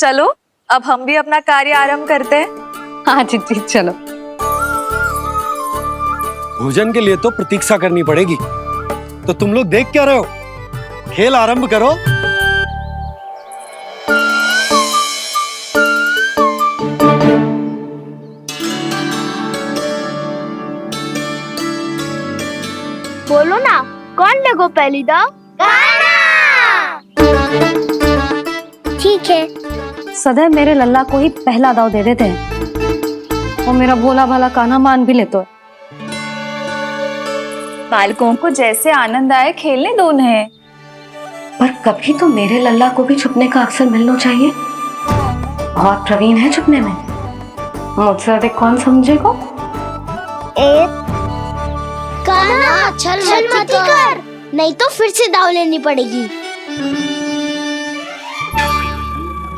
चलो अब हम भी अपना कार्य आरंभ करते हैं। हाँ चिट्ठी चलो। भोजन के लिए तो प्रतीक्षा करनी पड़ेगी, तो तुम लोग देख क्या रहे हो? खेल आरंभ करो। बोलो ना, कौन लेगो पहली दाव? ठीक है। सदैव मेरे लल्ला को ही पहला दाव दे देते हैं और मेरा भोला भाला कान्हा मान भी लेते। बालकों को जैसे आनंद आए खेलने दो उन्हें। पर कभी तो मेरे लल्ला को भी छुपने का अवसर मिलना चाहिए। बहुत प्रवीण है छुपने में, मुझसे अधिक कौन समझेगा? कान्हा छल मत कर, नहीं तो फिर से दाव लेनी पड़ेगी।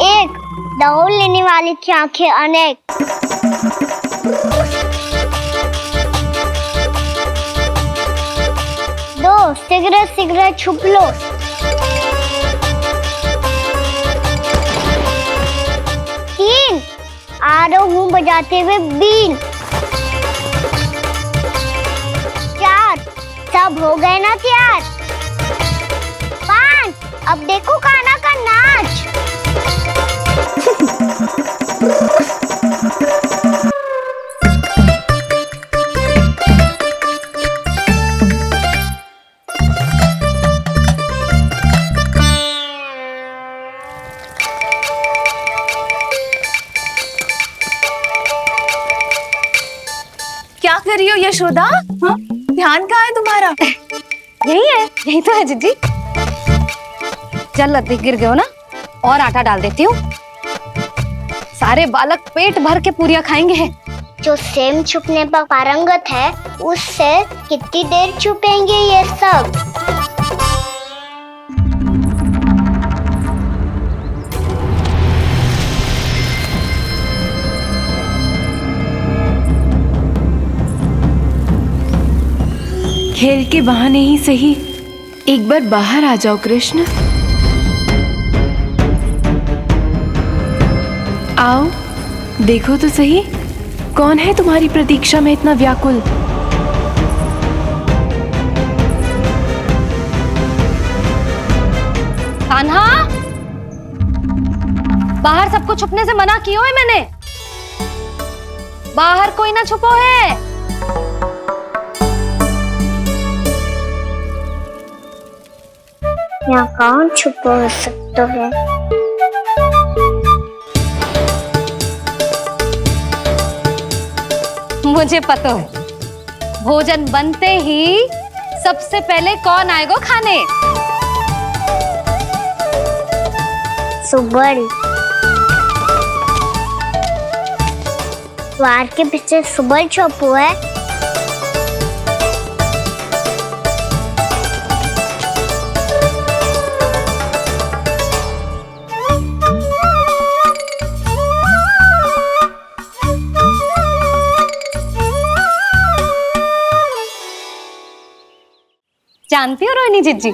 एक दाव लेने वाले की आंखें अनेक। दो शीघ्र शीघ्र छुप लो। तीन आ रहा हूँ बजाते हुए बीन। चार सब हो गए ना तैयार। पांच अब देखो कान्हा का नाच। क्या कर रही हो यशोदा? हाँ? ध्यान कहाँ है तुम्हारा? यही है, यही तो है जीजी। चल अधिक गिर गए हो ना, और आटा डाल देती हूँ। सारे बालक पेट भर के पूरियां खाएंगे। जो सेम छुपने पर पारंगत है, उससे कितनी देर छुपेंगे ये सब? खेल के बहाने ही सही एक बार बाहर आ जाओ कृष्ण। आओ देखो तो सही, कौन है तुम्हारी प्रतीक्षा में इतना व्याकुल? कान्हा, बाहर सबको छुपने से मना किया है मैंने। बाहर कोई ना छुपो है। यहाँ कौन छुपा हो सकता है? मुझे पता है, भोजन बनते ही सबसे पहले कौन आएगा खाने? सुबल। द्वार के पीछे सुबल छुपा है। जानती हो रोहिणी जीजी,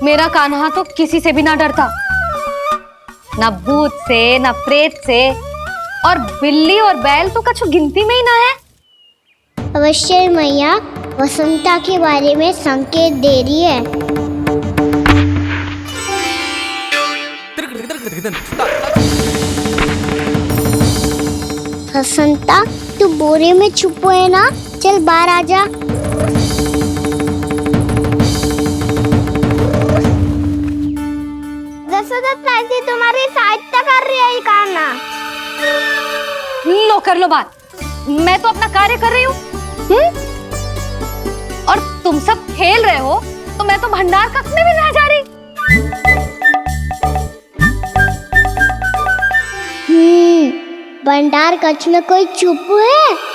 मेरा कान्हा तो किसी से भी ना डरता, ना भूत से ना प्रेत से, और बिल्ली और बैल तो कछु गिनती में ही ना है। अवश्य मैया वसंता के बारे में संकेत दे रही है। वसंता तू बोरे में छुपो है ना, चल बाहर आ जा। तुम्हारी सहायता कर रही है कान्हा। लो कर लो बात, मैं तो अपना कार्य कर रही हूँ। और तुम सब खेल रहे हो, तो मैं तो भंडार कक्ष में भी नहीं जा रही। भंडार कक्ष में कोई चुप है?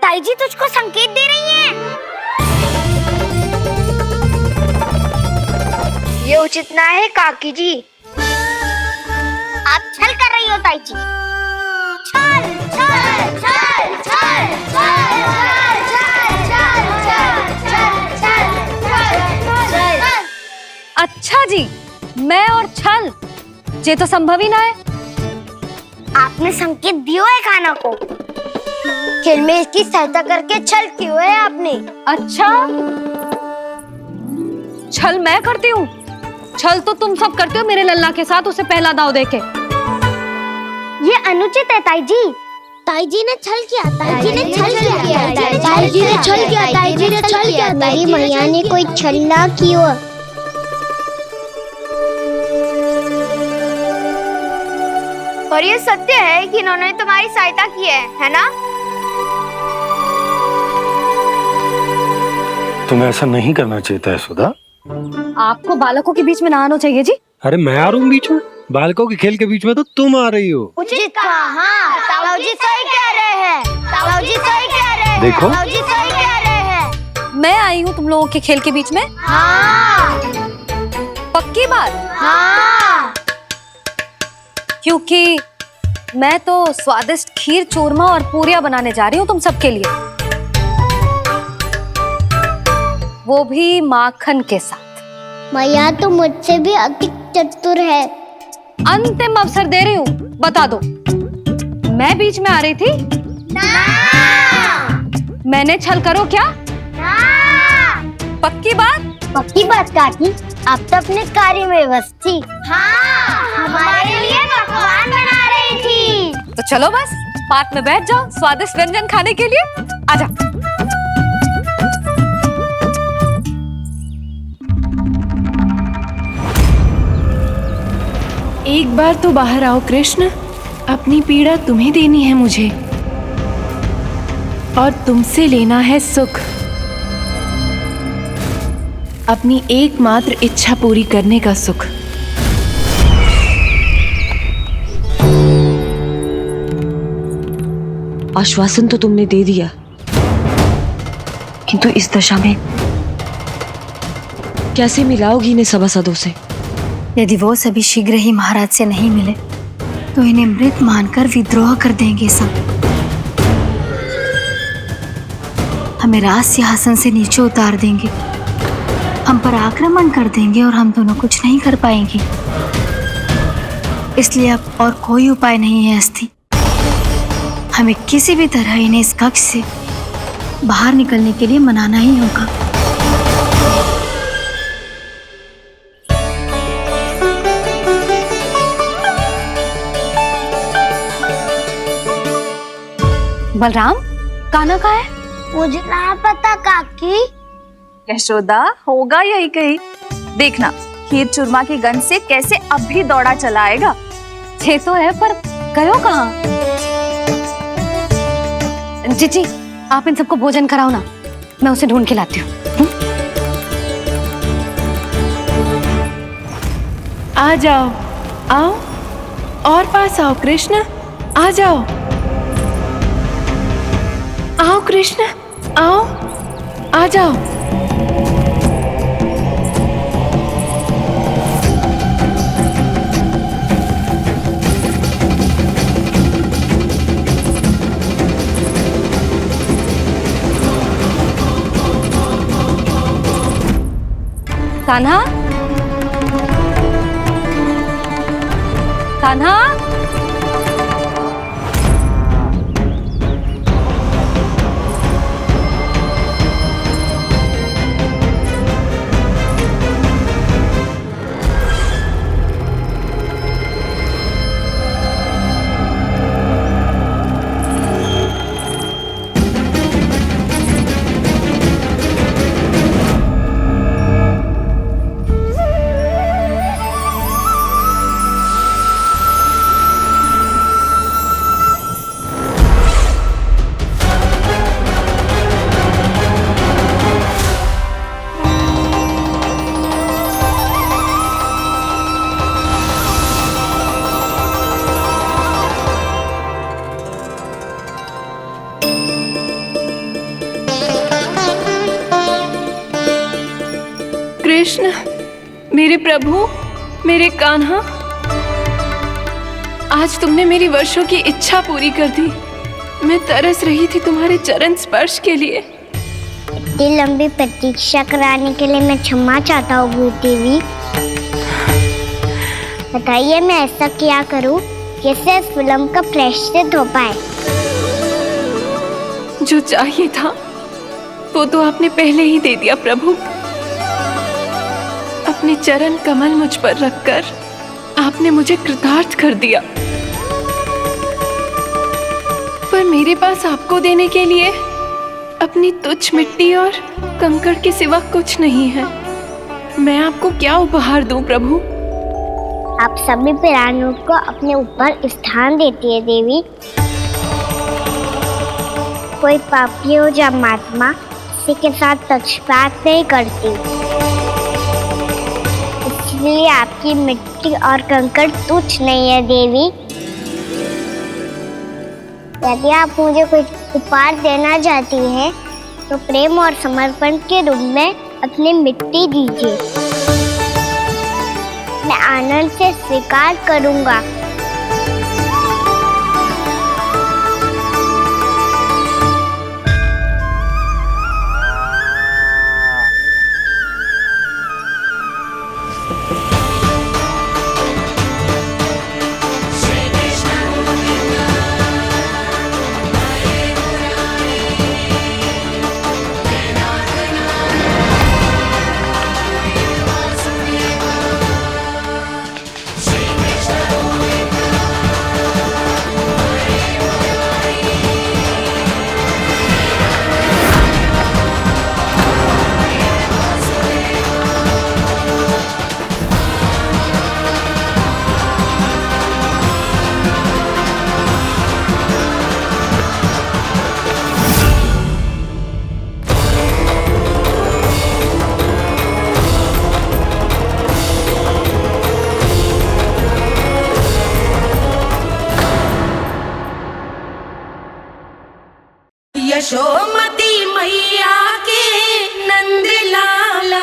ताई जी तुझको संकेत दे रही हैं। ये उचित ना है काकी जी। आप छल कर रही हो ताई जी। छल छल छल छल छल। ये तो संभव ही ना है। आपने संकेत दियो है खाना को। खेल में इसकी सहायता करके छल क्यों है आपने? अच्छा, छल मैं करती हूँ? छल तो तुम सब करते हो मेरे लल्ला के साथ, उसे पहला दाव देके। ये अनुचित है ताई जी। ताई जी ने छल किया, ताई जी ने छल किया, ताई जी ने छल किया, ताई जी ने छल किया। मेरी मैया ने कोई छल ना किया। और ये सत्य है कि इन्होंने तुम्हारी सहायता की है ना? तुम्हें ऐसा नहीं करना चाहिए था यशोदा। आपको बालकों के बीच में ना आना चाहिए जी। अरे मैं आ रहा हूँ बीच में? बालकों के खेल के बीच में तो तुम आ रही हो। उचित कहा। ताऊ जी सही कह रहे हैं। ताऊ जी सही कह रहे हैं। देखो। ताऊ जी सही कह रहे हैं। मैं आई हूँ तुम लोगों के खेल के बीच में? हाँ। पक्की बात? हाँ। क्योंकि मैं तो स्वादिष्ट खीर, चूरमा और पूरियां बनाने जा रही हूँ तुम सबके लिए, वो भी माखन के साथ। मैया तो मुझसे भी अधिक चतुर है। अंतिम अवसर दे रही हूँ, बता दो, मैं बीच में आ रही थी? ना। मैंने छल करो क्या? ना। पक्की बात? पक्की बात काकी, आप तो अपने कार्य में व्यस्त थी। हाँ, हमारे लिए पकवान बना रही थी। तो चलो बस पार्क में बैठ जाओ स्वादिष्ट व्यंजन खाने के लिए। आजा। एक बार तो बाहर आओ कृष्ण, अपनी पीड़ा तुम्हें देनी है मुझे, और तुमसे लेना है सुख। अपनी एकमात्र इच्छा पूरी करने का सुख। आश्वासन तो तुमने दे दिया, किंतु इस दशा में कैसे मिलाओगी इन्हें सभासदों से? यदि वो सभी शीघ्र ही महाराज से नहीं मिले तो इन्हें मृत मानकर विद्रोह कर देंगे सब। हमें राज सिंहासन से नीचे उतार देंगे, हम पर आक्रमण कर देंगे और हम दोनों कुछ नहीं कर पाएंगे। इसलिए अब और कोई उपाय नहीं है अस्थि। हमें किसी भी तरह इन्हें इस कक्ष से बाहर निकलने के लिए मनाना ही होगा। बलराम, कान्हा कहाँ है? मुझे ना पता काकी। यशोदा, होगा यही कहीं। देखना खीर चूरमा की गंध से कैसे अब भी दौड़ा चला आएगा। ये तो है, पर गयो कहाँ? जीजी, आप इन सबको भोजन कराओ ना, मैं उसे ढूंढ के लाती हूँ। आ जाओ, आओ और पास आओ कृष्ण, आ जाओ। आओ कृष्ण, आओ, आ जाओ। कान्हा, कान्हा, कृष्ण, मेरे प्रभु, मेरे कान्हा, आज तुमने मेरी वर्षों की इच्छा पूरी कर दी। मैं तरस रही थी तुम्हारे चरण स्पर्श के लिए। इतनी लंबी प्रतीक्षा कराने के लिए मैं क्षमा चाहता हूँ भूत देवी। बताइए मैं ऐसा क्या करूं जिससे इस फिल्म का प्रायश्चित हो पाए। जो चाहिए था वो तो आपने पहले ही दे दिया प्रभु। अपने चरण कमल मुझ पर रखकर आपने मुझे कृतार्थ कर दिया। पर मेरे पास आपको देने के लिए अपनी तुच्छ मिट्टी और कंकड़ के सिवा कुछ नहीं है। मैं आपको क्या उपहार दूं प्रभु? आप सभी प्राणियों को अपने ऊपर स्थान देती है देवी। कोई पापी हो या महात्मा किसी के साथ पक्षपात नहीं करती, इसलिए आपकी मिट्टी और कंकड़ तुच्छ नहीं है देवी। यदि आप मुझे कुछ उपहार देना चाहती हैं तो प्रेम और समर्पण के रूप में अपनी मिट्टी दीजिए। मैं आनंद से स्वीकार करूंगा। यशोमती मैया के नंद लाला।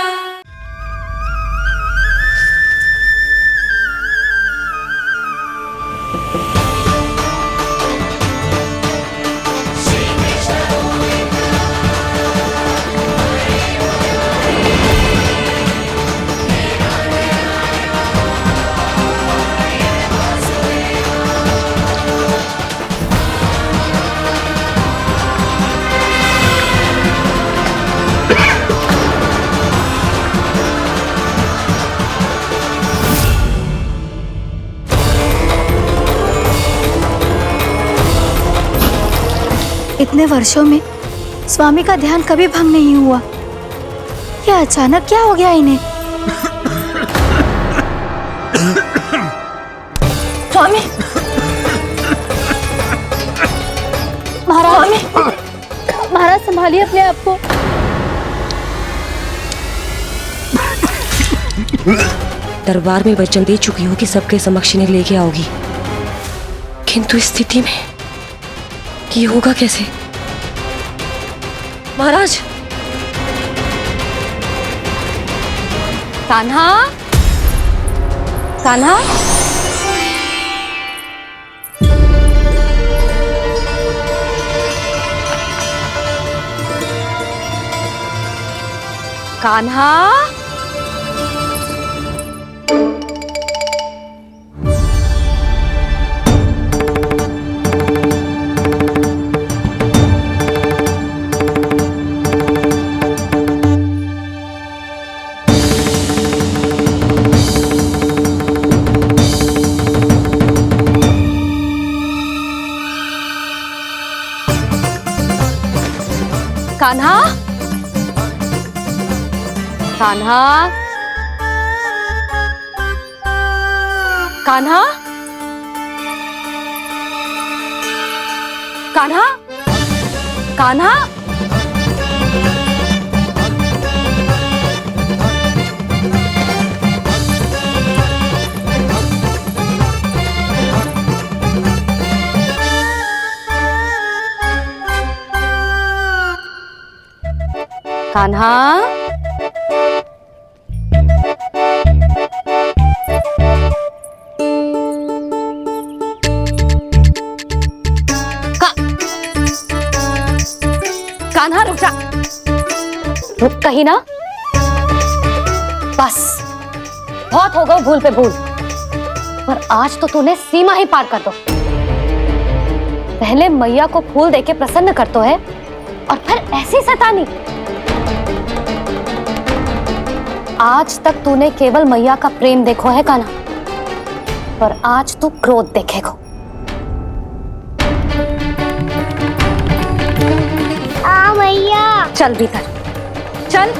इतने वर्षों में स्वामी का ध्यान कभी भंग नहीं हुआ। ये अचानक क्या हो गया इन्हें? स्वामी, महाराज, महाराज संभालिए अपने आप को। दरबार में वचन दे चुकी हो कि सबके समक्ष इन्हें लेके आओगी, किंतु इस स्थिति में ये होगा कैसे? महाराज, कान्हा, कान्हा, कान्हा, कान्हा, कान्हा, कान्हा, कान्हा, कान्हा, कान्हा, कान्हा रुक जा, रुक कहीं ना। बस बहुत हो गया भूल पे भूल। पर आज तो तूने सीमा ही पार कर दो। पहले मैया को फूल देके प्रसन्न करतो है और फिर ऐसी सतानी। आज तक तूने केवल मैया का प्रेम देखो है कान्हा, पर आज तू क्रोध देखेगा। मैया चल भीतर चल।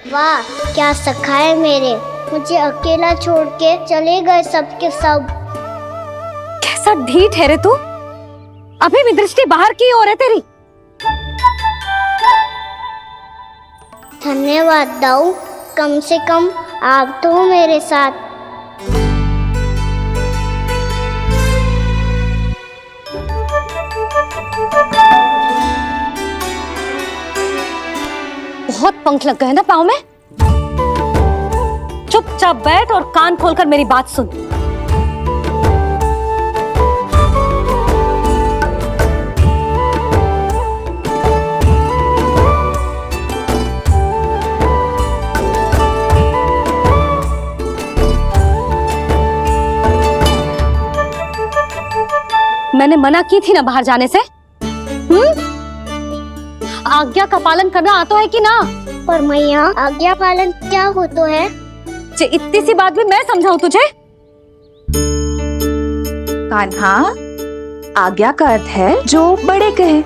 वाह क्या सखा है मेरे, मुझे अकेला छोड़ के चले गए सबके सब। कैसा ढीठ है रे तू, अभी भी दृष्टि बाहर की ओर है तेरी। धन्यवाद दाऊ, कम से कम आप तो हो मेरे साथ। बहुत पंख लग गए ना पाँव में। चुपचाप बैठ और कान खोलकर मेरी बात सुन। मैंने मना की थी ना बाहर जाने से। आज्ञा का पालन करना आता है कि ना? पर मैया आज्ञा पालन क्या हो तो है? इतनी सी बात भी मैं समझाऊं तुझे? कान्हा, आज्ञा का अर्थ है जो बड़े कहे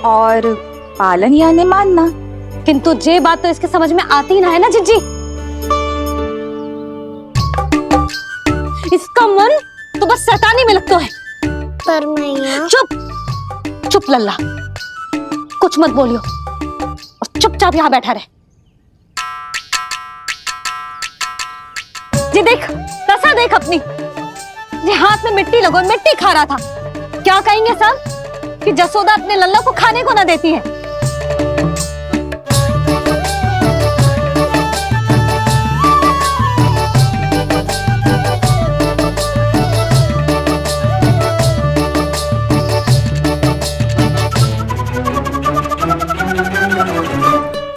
और पालन यानी मानना। किंतु ये बात तो इसके समझ में आती ना है ना जिज्जी। इसका मन तो बस शैतानी में लगता है। पर मैया चुप चुप लल्ला, कुछ मत बोलियो और चुपचाप यहाँ बैठा रहे। ये देख तसा देख अपनी, ये हाथ में मिट्टी लगो, मिट्टी खा रहा था। क्या कहेंगे सब कि जसोदा अपने लल्ला को खाने को ना देती है।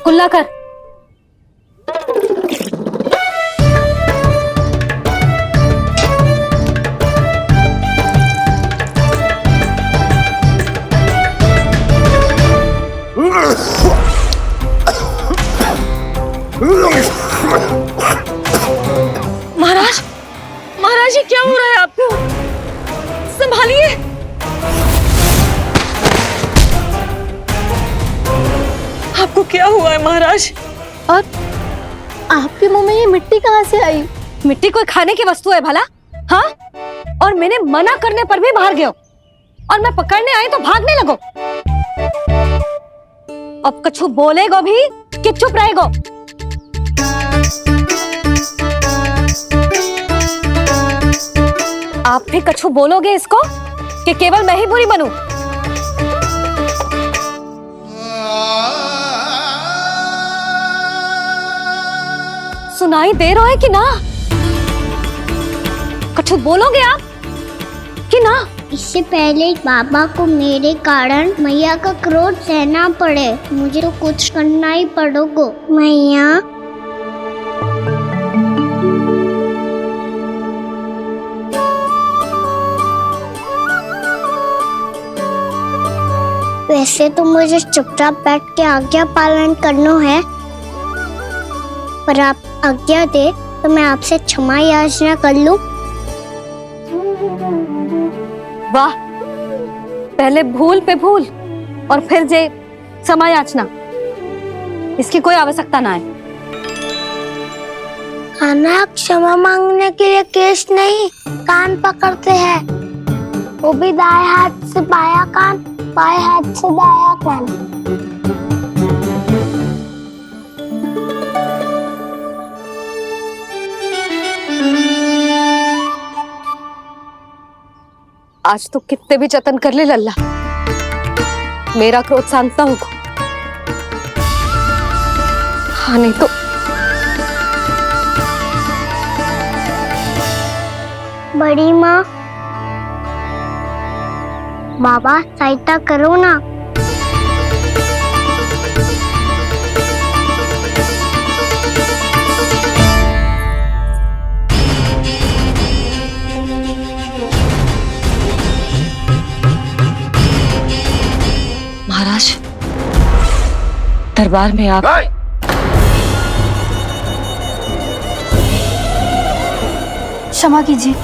कुल्ला कर। महाराज, महाराज ये क्या हो रहा है आपको? संभालिए। आपको क्या हुआ है महाराज? और आपके मुंह में ये मिट्टी कहाँ से आई? मिट्टी कोई खाने की वस्तु है भला? हाँ, और मैंने मना करने पर भी बाहर गए और मैं पकड़ने आई तो भागने लगो। अब कछु बोलेगो भी कि चुप रहेगो? आप भी कछु बोलोगे इसको कि केवल मैं ही बुरी बनूं? सुनाई दे रहा है कि ना? कछु बोलोगे आप कि ना? इससे पहले बाबा को मेरे कारण मैया का क्रोध सहना पड़े, मुझे तो कुछ करना ही पड़ेगा। मैया वैसे तो मुझे चुपचाप बैठ के आज्ञा पालन करना है, पर आप आज्ञा दे तो मैं आपसे क्षमा याचना कर लूं। वाह, पहले भूल पे भूल और फिर जे क्षमा याचना, इसकी कोई आवश्यकता ना है। खाना क्षमा मांगने के लिए केस नहीं, कान पकड़ते हैं, वो भी दाएं हाथ से बायां कान, बाएं हाथ से दायां कान। आज तो कितने भी जतन कर ले लल्ला, मेरा क्रोध शांत ना होगा। हाँ नहीं तो बड़ी माँ, बाबा सहायता करो ना। महाराज, दरबार में आप क्षमा कीजिए,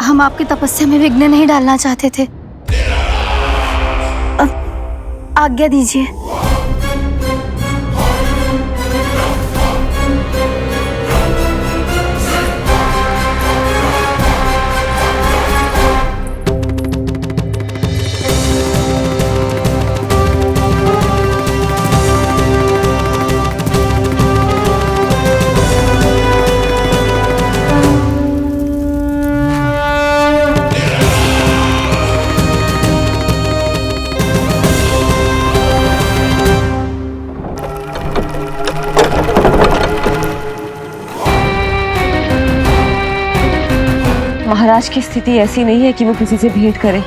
हम आपकी तपस्या में विघ्न नहीं डालना चाहते थे। आज्ञा दीजिए। महाराज की स्थिति ऐसी नहीं है कि वो किसी से भेंट करें,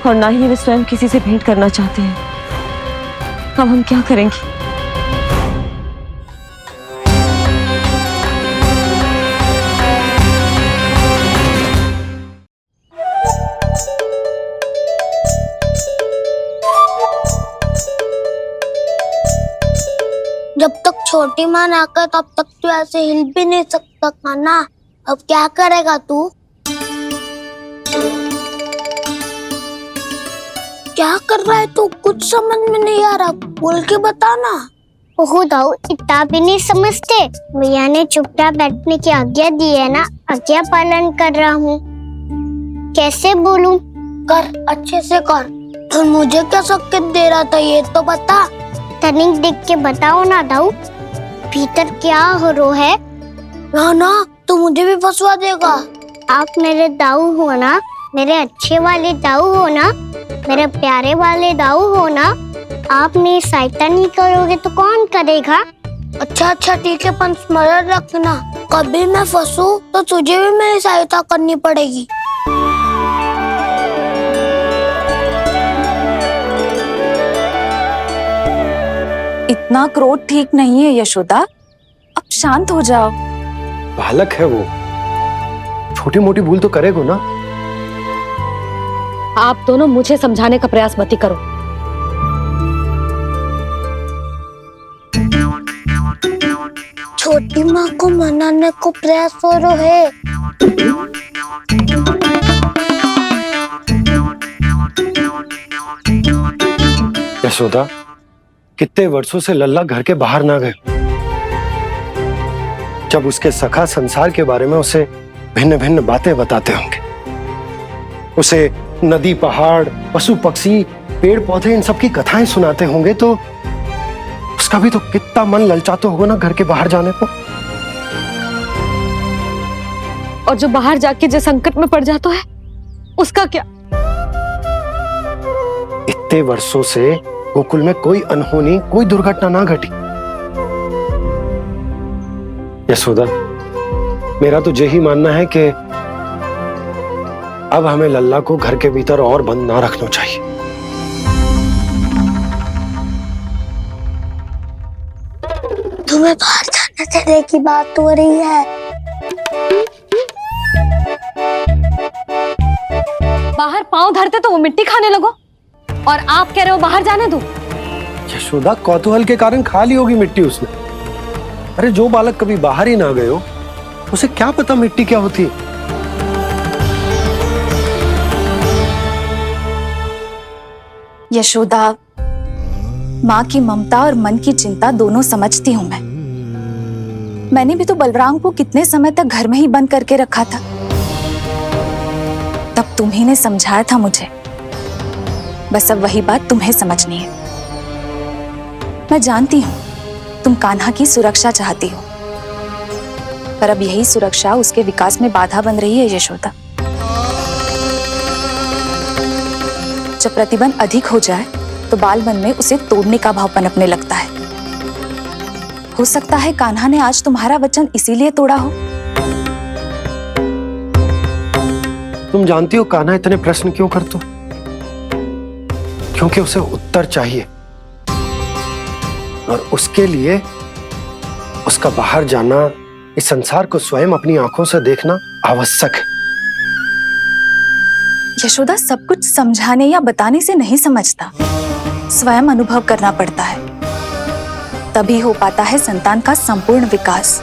और ना ही वे स्वयं किसी से भेंट करना चाहते हैं। अब हम क्या करेंगे? जब तक छोटी माँ ना कर तब तक तू ऐसे हिल भी नहीं सकता था ना। अब क्या करेगा तू? क्या कर रहा है तू? कुछ समझ में नहीं आ रहा, बोल के बता ना। ओहो दाऊ, इतना भी नहीं समझते। भैया ने चुपचाप बैठने की आज्ञा दी है ना, आज्ञा पालन कर रहा हूँ। कैसे बोलूं? कर, अच्छे से कर। तो मुझे क्या संकेत दे रहा था ये तो बता। तनिक देख के बताओ ना दाऊ, भीतर क्या हो रहा है? ना तू मुझे भी फंसवा देगा। आप मेरे दाऊ हो ना, मेरे अच्छे वाले दाऊ हो ना, मेरे प्यारे वाले दाऊ हो ना। आप मेरी सहायता नहीं करोगे तो कौन करेगा? अच्छा ठीक है, पर स्मरण रखना, कभी मैं फंसू तो तुझे भी मेरी सहायता करनी पड़ेगी। इतना क्रोध ठीक नहीं है यशोदा, अब शांत हो जाओ। बालक है वो, छोटी मोटी भूल तो करेगा ना। आप दोनों मुझे समझाने का प्रयास मत ही करो। छोटी माँ को मनाने को प्रयास हो रहा है। यशोदा, कितने वर्षों से लल्ला घर के बाहर ना गए। जब उसके सखा संसार के बारे में उसे भिन्न भिन्न बातें बताते होंगे, उसे नदी, पहाड़, पशु पक्षी, पेड़ पौधे, इन सब की कथाएं सुनाते होंगे, तो उसका भी तो कितना मन ललचाता होगा ना घर के बाहर जाने को। और जो बाहर जाके जो संकट में पड़ जाता है उसका क्या? इतने वर्षों से गोकुल में कोई अनहोनी, कोई दुर्घटना ना घटी। यशोदा, मेरा तो यही मानना है कि अब हमें लल्ला को घर के भीतर और बंद ना रखना चाहिए। तुम्हें बाहर जाने देने की बात हो रही है। बाहर पांव धरते तो वो मिट्टी खाने लगो, और आप कह रहे हो बाहर जाने दो। यशोदा, कौतूहल के कारण खा ली होगी मिट्टी उसने। अरे जो बालक कभी बाहर ही ना गए हो, उसे क्या पता मिट्टी क्या होती है। यशोदा, माँ की ममता और मन की चिंता दोनों समझती हूँ मैं। मैंने भी तो बलराम को कितने समय तक घर में ही बंद करके रखा था। तब तुम्ही ने समझाया था मुझे, बस अब वही बात तुम्हें समझनी है। मैं जानती हूँ तुम कान्हा की सुरक्षा चाहती हो, पर अब यही सुरक्षा उसके विकास में बाधा बन रही है यशोदा। जब प्रतिबंध अधिक हो जाए तो बाल मन में उसे तोड़ने का भाव पनपने लगता है। हो सकता है कान्हा ने आज तुम्हारा वचन इसीलिए तोड़ा हो। तुम जानती हो कान्हा इतने प्रश्न क्यों करता? क्योंकि उसे उत्तर चाहिए और उसके लिए उसका बाहर जाना, इस संसार को स्वयं अपनी आंखों से देखना आवश्यक है। यशोदा सब कुछ समझाने या बताने से नहीं समझता, स्वयं अनुभव करना पड़ता है, तभी हो पाता है संतान का संपूर्ण विकास।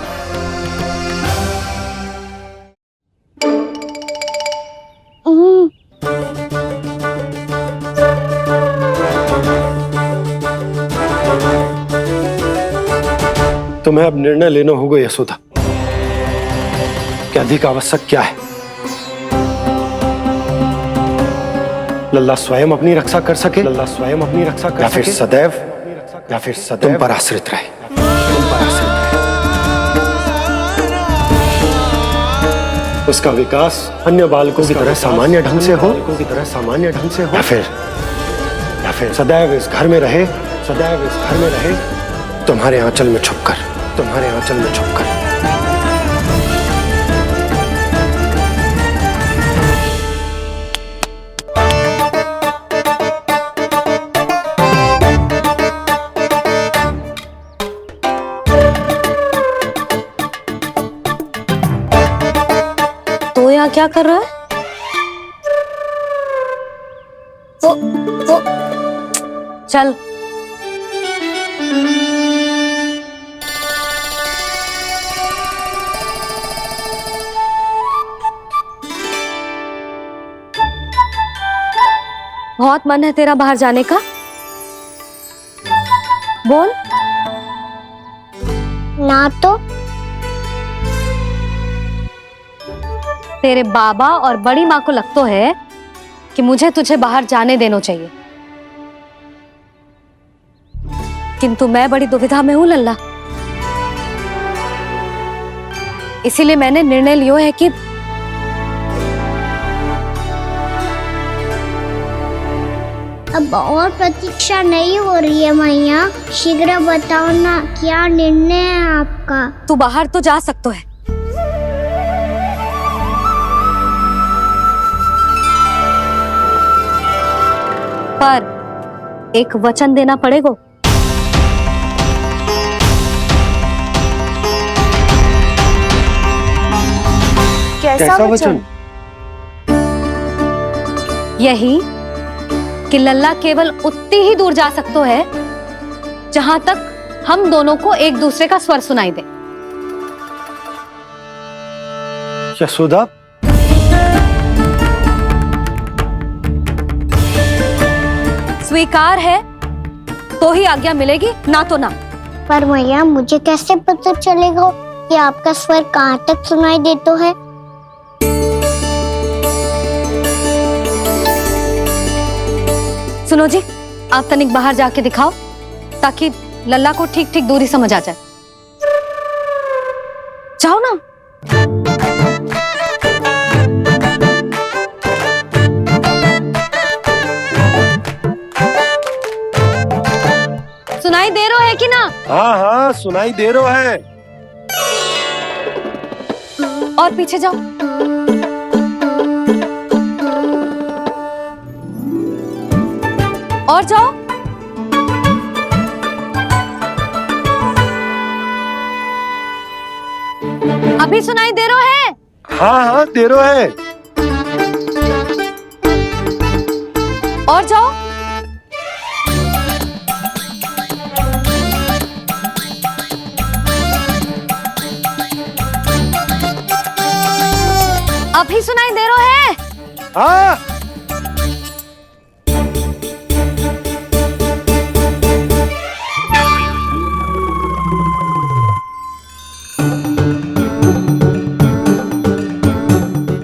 तुम्हें अब निर्णय लेना होगा यशोदा कि अधिक आवश्यक क्या है। लल्ला स्वयं अपनी रक्षा कर सके, लल्ला स्वयं अपनी रक्षा कर सके, या फिर सदैव तुम पर आश्रित रहे, तुम पर आश्रित रहे। उसका विकास अन्य बालकों की तरह सामान्य ढंग से हो, या फिर सदैव इस घर में रहे, सदैव इस घर में रहे, तुम्हारे आंचल में छुपकर, तुम्हारे आंचल में छुपकर। तो यहाँ क्या कर रहा है? वो चल। बहुत मन है तेरा बाहर जाने का? बोल। ना तो तेरे बाबा और बड़ी माँ को लगता है कि मुझे तुझे बाहर जाने देना चाहिए, किंतु मैं बड़ी दुविधा में हूं लल्ला। इसीलिए मैंने निर्णय लिया है कि अब और प्रतीक्षा नहीं हो रही है मैया, शीघ्र बताओ ना क्या निर्णय है आपका। तू बाहर तो जा सकता है, पर एक वचन देना पड़ेगा। कैसा वचन? यही कि लल्ला केवल उतनी ही दूर जा सकता है जहां तक हम दोनों को एक दूसरे का स्वर सुनाई दे। यशोदा, स्वीकार है तो ही आज्ञा मिलेगी, ना तो ना। पर मैया मुझे कैसे पता चलेगा कि आपका स्वर कहाँ तक सुनाई देता है? सुनो जी, आप तनिक बाहर जाके दिखाओ ताकि लल्ला को ठीक ठीक दूरी समझ आ जाए। जाओ ना। सुनाई दे रहा है कि ना? हाँ हाँ सुनाई दे रहा है। और पीछे जाओ। और जाओ। अभी सुनाई दे रहा है? हाँ हाँ दे रहा है। और जाओ। अभी सुनाई दे रहा है? हाँ।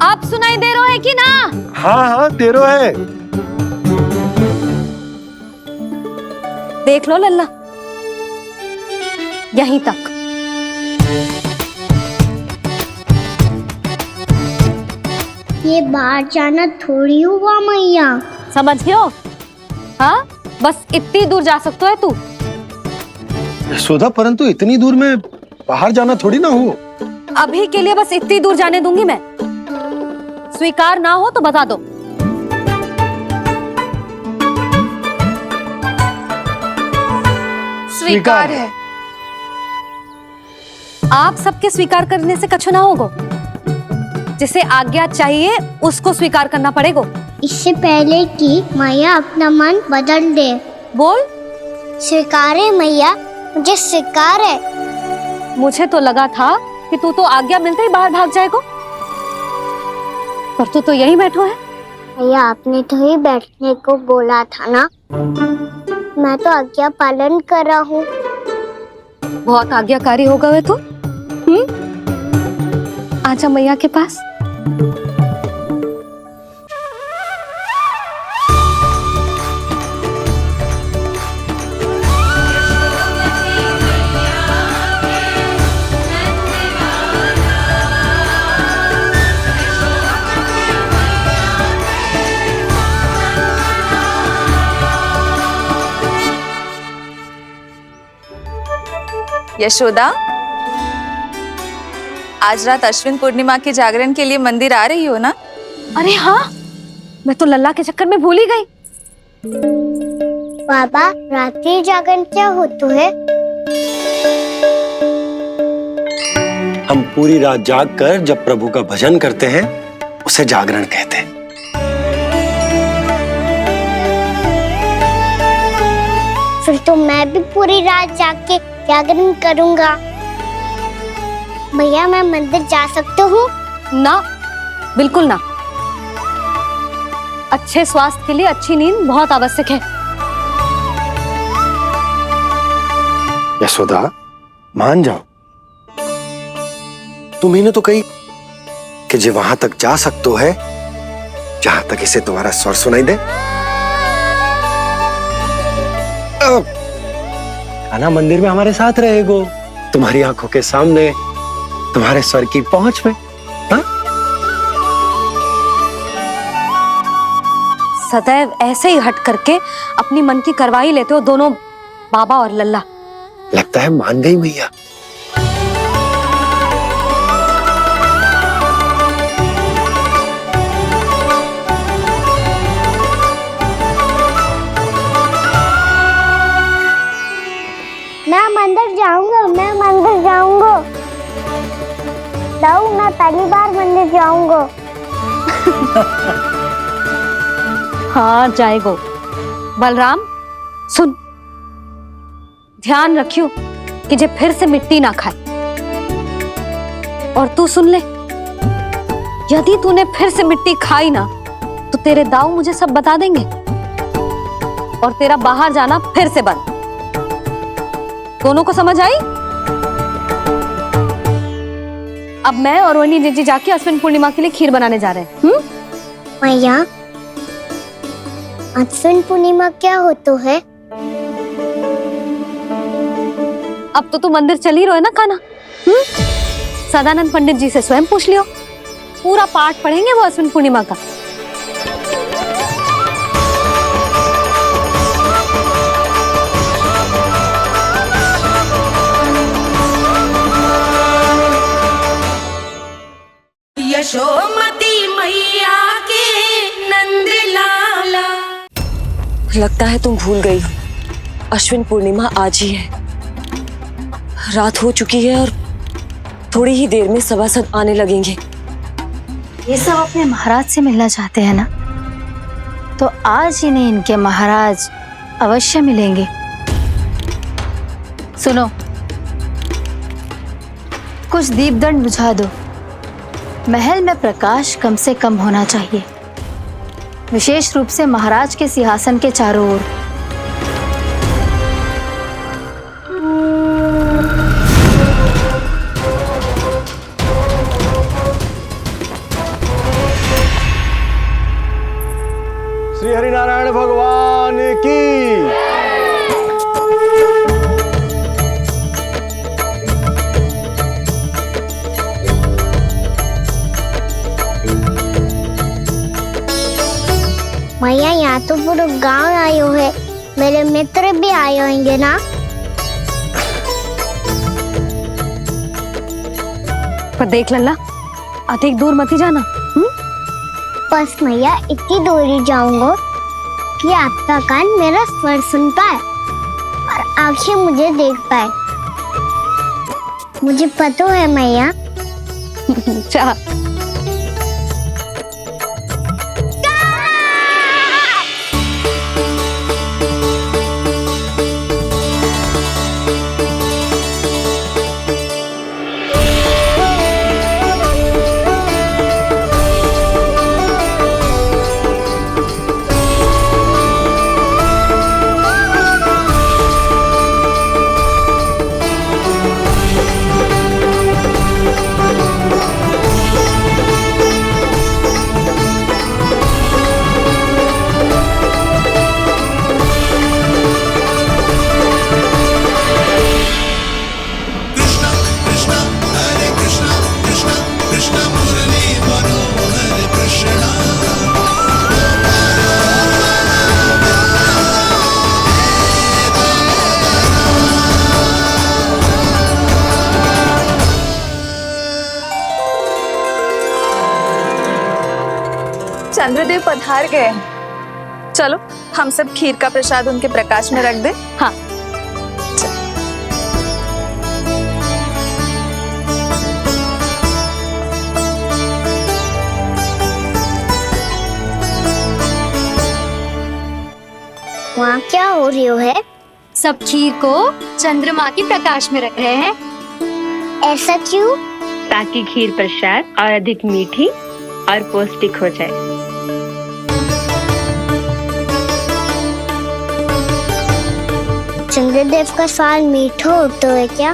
आप सुनाई दे रहा है कि ना? हाँ हाँ दे रहा है। देख लो लल्ला, यहीं तक। ये बाहर जाना थोड़ी हुआ मैया। समझ गयो? हाँ, बस इतनी दूर जा सकता है तू। यशोदा, परंतु इतनी दूर में बाहर जाना थोड़ी ना हो। अभी के लिए बस इतनी दूर जाने दूंगी मैं। स्वीकार ना हो तो बता दो। स्वीकार है। आप सबके स्वीकार करने से कछु ना होगो। जिसे आज्ञा चाहिए उसको स्वीकार करना पड़ेगा। इससे पहले कि मैया अपना मन बदल दे। बोल। स्वीकार है मैया, मुझे स्वीकार है। मुझे तो लगा था कि तू तो आज्ञा मिलते ही बाहर भाग जाएगा, पर तू तो यहीं बैठो है। मैया, आपने तो ही बैठने को बोला था ना, मैं तो आज्ञा पालन कर रहा हूँ। बहुत आज्ञाकारी होगा वे तो। आजा मैया के पास। यशोदा, आज रात अश्विन पूर्णिमा के जागरण के लिए मंदिर आ रही हो ना? अरे हाँ, मैं तो लल्ला के चक्कर में भूल ही गई। बाबा, रात्रि जागरण क्या होता है? हम पूरी रात जाग कर जब प्रभु का भजन करते हैं उसे जागरण कहते हैं। फिर तो मैं भी पूरी रात जाग के जागरण करूंगा। भैया, मैं मंदिर जा सकती हूँ? ना, बिल्कुल ना। अच्छे स्वास्थ्य के लिए अच्छी नींद बहुत आवश्यक है। यशोदा, मान जाओ। तुम्ही ने तो कही कि जे वहां तक जा सकते है जहां तक इसे तुम्हारा स्वर सुनाई दे। कान्हा मंदिर में हमारे साथ रहेगो, तुम्हारी आंखों के सामने, तुम्हारे स्वर की पहुंच में। हाँ? सदैव ऐसे ही हट करके अपनी मन की करवाई लेते हो दोनों बाबा और लल्ला। लगता है मान गई मैया। मैं मंदिर जाऊंगा, मैं मंदिर जाऊंगा। दाऊ, मैं पहली बार मंदिर जाऊंगा। हाँ, जाएगो। बलराम, सुन, ध्यान रखियो कि जे फिर से मिट्टी ना खाए। और तू सुन ले, यदि तूने फिर से मिट्टी खाई ना तो तेरे दाऊ मुझे सब बता देंगे और तेरा बाहर जाना फिर से बंद। दोनों को समझ आई? अब मैं और रोहिणी जीजी जाके अश्विन पूर्णिमा के लिए खीर बनाने जा रहे हैं। मैया, अश्विन पूर्णिमा क्या होता है? अब तो तू मंदिर चल ही रहो है ना कान्हा? सदानंद पंडित जी से स्वयं पूछ लियो, पूरा पाठ पढ़ेंगे वो अश्विन पूर्णिमा का। यशोमती मैया के नंद लाला। लगता है तुम भूल गई हो, अश्विन पूर्णिमा आज ही है। रात हो चुकी है और थोड़ी ही देर में सभासद आने लगेंगे। ये सब अपने महाराज से मिलना चाहते हैं ना, तो आज ही नहीं, इनके महाराज अवश्य मिलेंगे। सुनो, कुछ दीपदंड बुझा दो। महल में प्रकाश कम से कम होना चाहिए, विशेष रूप से महाराज के सिंहासन के चारों ओर। श्री हरिनारायण भगवान की। मैया, यहाँ तो पूरा गांव आयो है, मेरे मित्र भी आए होंगे ना। पर देख लल्ला, अधिक दूर मत ही जाना। बस मैया इतनी दूर ही जाऊंगा कि आपका कान मेरा स्वर सुन पाए और आंखें मुझे देख पाए। मुझे पता है मैया। अच्छा, चंद्रदेव पधार गए। चलो हम सब खीर का प्रसाद उनके प्रकाश में रख दे। हाँ। वहाँ क्या हो रही है? सब खीर को चंद्रमा की प्रकाश में रख रहे हैं। ऐसा क्यों? ताकि खीर प्रसाद और अधिक मीठी और पौष्टिक हो जाए। चंद्रदेव का स्वाद मीठा होता है क्या?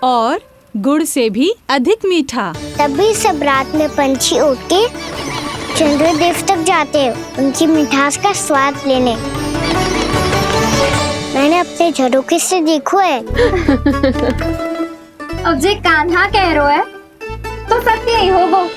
और गुड़ से भी अधिक मीठा। तभी सब रात में पंछी उड़ के चंद्रदेव तक जाते हैं उनकी मिठास का स्वाद लेने। मैंने अपने झरोखे से देखो है। अब जे कान्हा कह रो है तो सत्य ही हो वो।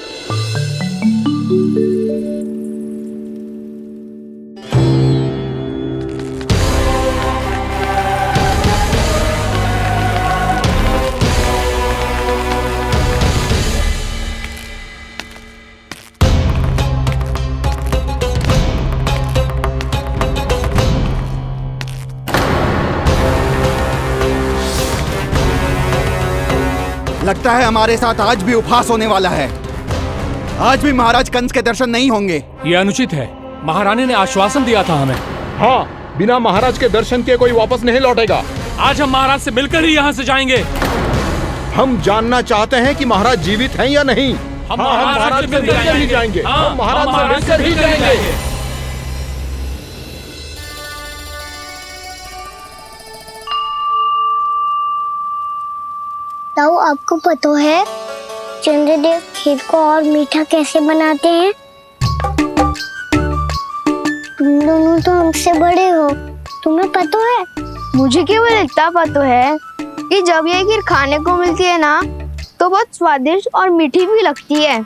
लगता है हमारे साथ आज भी उपहास होने वाला है। आज भी महाराज कंस के दर्शन नहीं होंगे। ये अनुचित है। महारानी ने आश्वासन दिया था हमें। हाँ, बिना महाराज के दर्शन के कोई वापस नहीं लौटेगा। आज हम महाराज से मिलकर ही यहाँ से जाएंगे। हम जानना चाहते हैं कि महाराज जीवित हैं या नहीं। हम महाराज से मिलकर ही जाएंगे। हम महाराज से मिलकर ही जाएंगे। ताऊ, आपको पता है चंद्रदेव खीर को और मीठा कैसे बनाते हैं? तुम दोनों तो हमसे बड़े हो, तुम्हें पता है? मुझे केवल इतना पता है कि जब ये खीर खाने को मिलती है ना तो बहुत स्वादिष्ट और मीठी भी लगती है।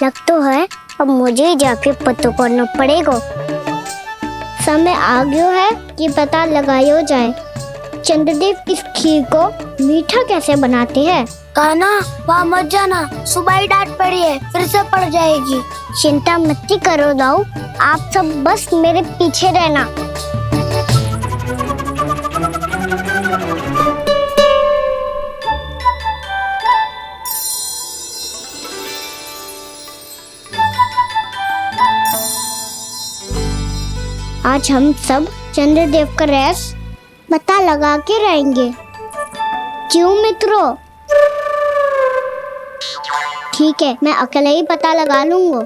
लग तो है, अब मुझे ही जाके पता करना पड़ेगा। समय आ गया है कि पता लगाया जाए चंद्रदेव इस खीर को मीठा कैसे बनाते हैं। कान्हा, वहाँ मत जाना, सुबह ही डांट पड़ी है, फिर से पड़ जाएगी। चिंता मत करो दाऊ, आप सब बस मेरे पीछे रहना। आज हम सब चंद्रदेव का रहस्य पता लगा के रहेंगे। क्यों मित्रों? ठीक है, मैं अकेले ही पता लगा लूंगा।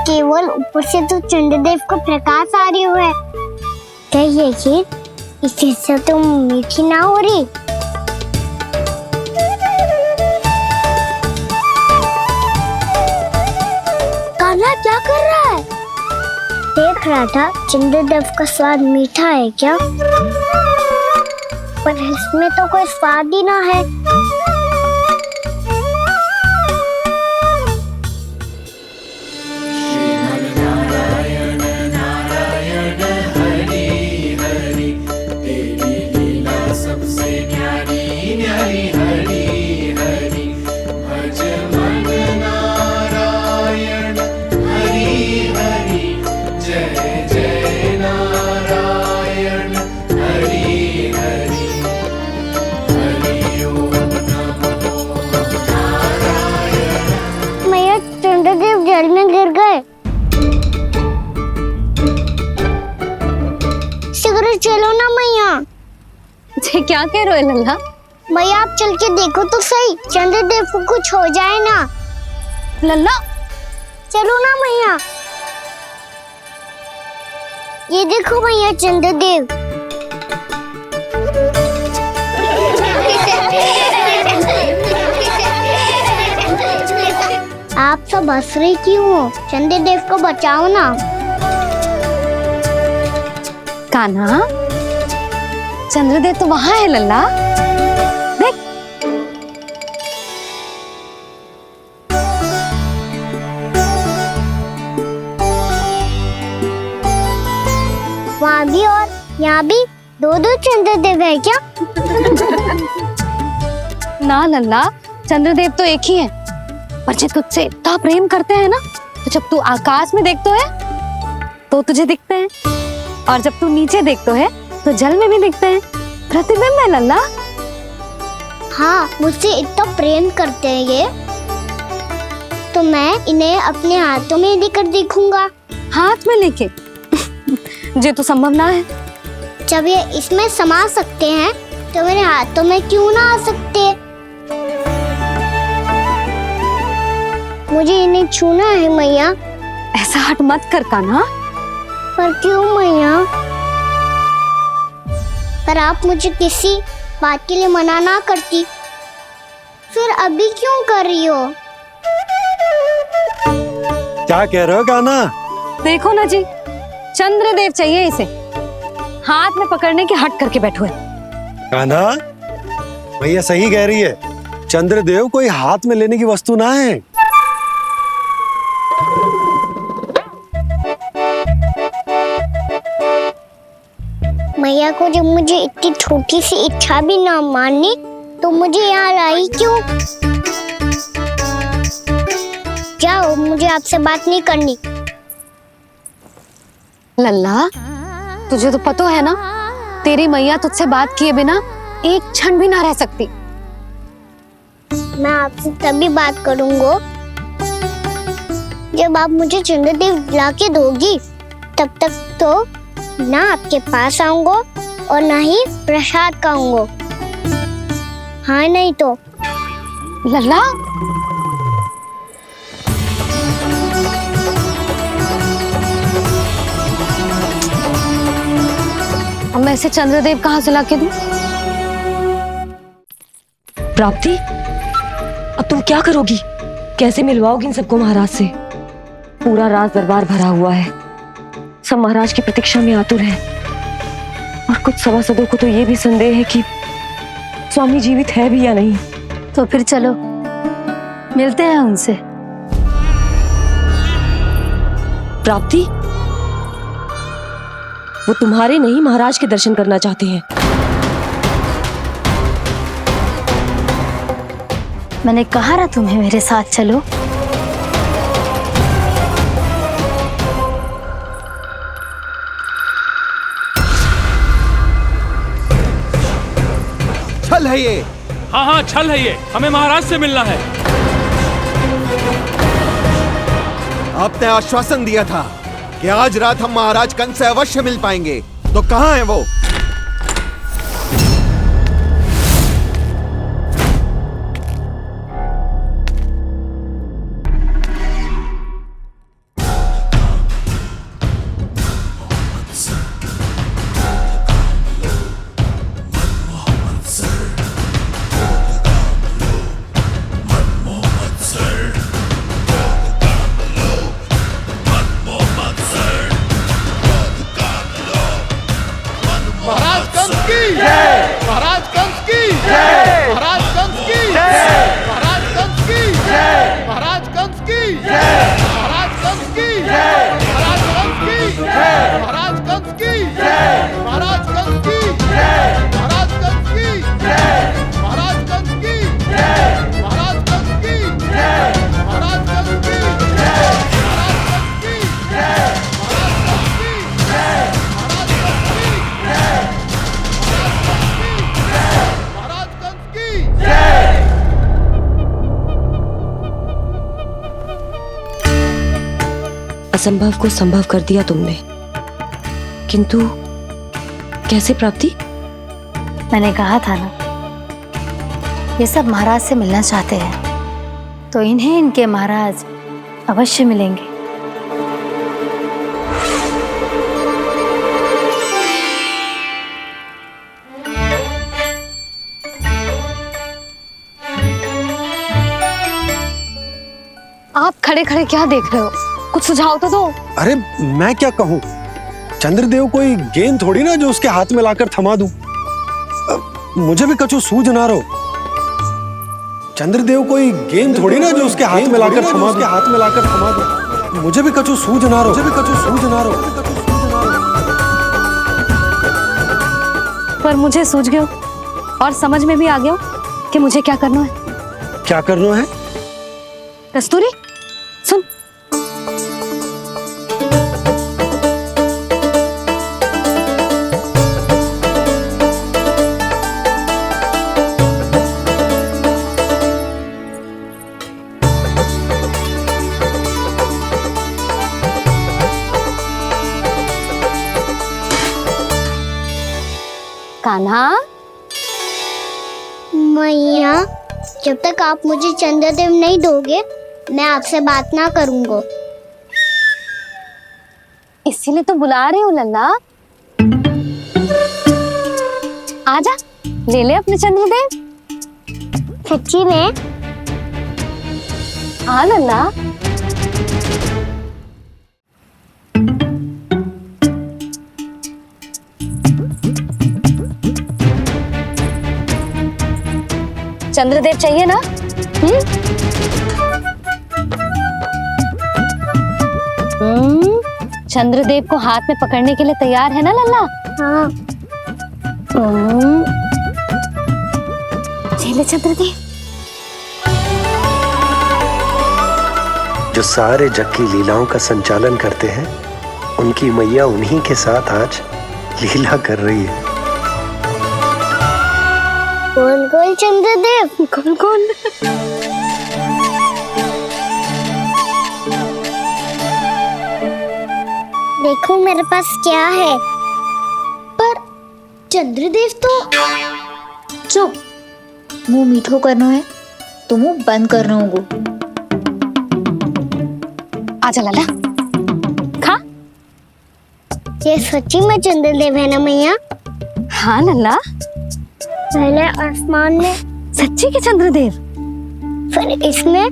केवल ऊपर से तो चंद्रदेव को प्रकाश आ रही है। क्या ये खीर इससे तो मीठी ना हो रही? कान्हा क्या कर रहा है? देख रहा था चंद्रदेव का स्वाद मीठा है क्या। पर इसमें तो कोई स्वाद ही ना है। मैया चंद्रदेव जल में गिर गए। शीघ्र चलो ना मैया। क्या कह रहे हो लल्ला? भैया आप चल के देखो तो सही, चंद्रदेव को कुछ हो जाए ना। लल्ला चलो ना मैया। ये देखो भैया चंद्रदेव। आप सब हंस रहे क्यों हो? चंद्रदेव को बचाओ ना। कान्हा, चंद्रदेव तो वहां है लल्ला, देख। वहाँ भी और यहाँ भी दो दो चंद्रदेव है क्या? ना लल्ला, चंद्रदेव तो एक ही है। पर जब तुझसे इतना प्रेम करते हैं ना, तो जब तू आकाश में देखते है तो तुझे दिखते हैं, और जब तू नीचे देखते है तो जल में भी दिखते हैं। प्रतिबिंब है लल्ला। हाँ, मुझसे इतना प्रेम करते हैं ये, तो मैं इन्हें अपने हाथों में लेकर देखूंगा। हाथ में लेके? ये तो संभव ना है। जब ये इसमें समा सकते हैं तो मेरे हाथों में क्यों ना आ सकते? मुझे इन्हें छूना है मैया। ऐसा हट मत कर कान्हा। पर क्यों मैया? पर आप मुझे किसी बात के लिए मना ना करती, फिर अभी क्यों कर रही हो? क्या कह रहे हो कान्हा? देखो ना जी, चंद्रदेव चाहिए इसे। हाथ में पकड़ने के हट करके बैठो है। कान्हा, भैया सही कह रही है। चंद्रदेव कोई हाथ में लेने की वस्तु ना है। मैया को जब मुझे इतनी छोटी सी इच्छा भी ना माननी, तो मुझे यहाँ लाई क्यों? जाओ, मुझे आपसे बात नहीं करनी। लल्ला, तुझे तो पता है ना, तेरी मैया तुझसे बात किए बिना एक क्षण भी ना रह सकती। मैं आपसे तभी बात करूंगा जब आप मुझे चंद्रदेव ला के दोगी। तब तक तो ना आपके पास आऊंगा और ना ही प्रसाद खाऊंगा। हाँ नहीं तो? लल्ला, अब मैं इसे चंद्रदेव कहाँ से लाके दूं? प्राप्ति, अब तुम क्या करोगी? कैसे मिलवाओगी इन सबको महाराज से? पूरा राज दरबार भरा हुआ है, सब महाराज की प्रतीक्षा में आतुर हैं। और कुछ सभासदों को तो ये भी संदेह है कि स्वामी जीवित है भी या नहीं। तो फिर चलो मिलते हैं उनसे। प्राप्ति, वो तुम्हारे नहीं महाराज के दर्शन करना चाहते हैं। मैंने कहा ना तुम्हें मेरे साथ चलो। छल है ये। हाँ हाँ, छल है ये। हमें महाराज से मिलना है। आपने आश्वासन दिया था कि आज रात हम महाराज कंस से अवश्य मिल पाएंगे, तो कहाँ है वो? महाराज महाराज कंस की जय, महाराज कंस की जय, महाराज कंस की जय, महाराज कंस की जय, महाराज कंस की जय, महाराज कंस की जय, महाराज कंस की जय, महाराज कंस की जय, महाराज कंस की जय, महाराज कंस की जय, महाराज कंस की जय। असंभव को संभव कर दिया तुमने, किंतु कैसे प्राप्ति? मैंने कहा था ना, ये सब महाराज से मिलना चाहते हैं, तो इन्हें इनके महाराज अवश्य मिलेंगे। आप खड़े खड़े क्या देख रहे हो? कुछ सुझाव तो दो। अरे मैं क्या कहूँ, चंद्रदेव कोई गेंद थोड़ी ना जो उसके हाथ में लाकर थमा दूं। मुझे भी कछु सूझ ना रहो। चंद्रदेव कोई गेंद थोड़ी ना जो उसके हाथ में लाकर थमा दूं। मुझे भी कछु सूझ ना रहो। पर मुझे सूझ गयो और समझ में भी आ गया कि मुझे क्या करना है। क्या करना है? कस्तूरी सुन, कान्हा। मैया, जब तक आप मुझे चंद्रदेव नहीं दोगे मैं आपसे बात ना करूंगा। इसीलिए तो बुला रही हूँ लल्ला। आजा, ले ले अपने चंद्रदेव। सच्ची में? हाँ लल्ला। चंद्रदेव चाहिए ना? चंद्रदेव को हाथ में पकड़ने के लिए तैयार है ना लल्ला? हाँ। ले चंद्रदेव। जो सारे जग की लीलाओं का संचालन करते हैं, उनकी मैया उन्हीं के साथ आज लीला कर रही है। कौन कौन चंद्रदेव? कौन कौन? देखो मेरे पास क्या है। पर चंद्रदेव तो चुप, मुंह मीठो करनो है तो मुंह बंद करनो होगो। आजा लल्ला, खा। ये सच्ची में चंद्रदेव है ना मैया? हाँ लल्ला, पहले आसमान में। सच्ची के चंद्रदेव? फिर इसमें,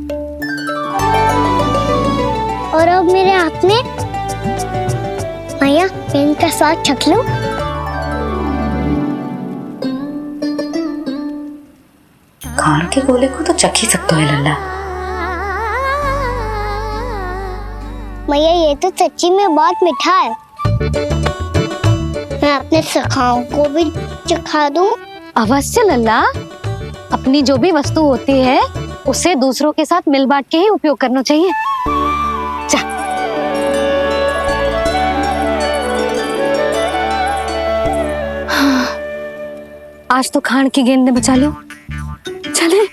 और अब मेरे हाथ में। मैया, इनका स्वाद चख लो। खान के गोले को तो चख ही सकते हो लल्ला। मैया, ये तो सच्ची में बहुत मीठा है। मैं अपने सखाओं को भी चखा दूं? अवश्य लल्ला, अपनी जो भी वस्तु होती है उसे दूसरों के साथ मिल बांट के ही उपयोग करना चाहिए। जा। हाँ, आज तो खान की गेंद ने बचा लो। चले।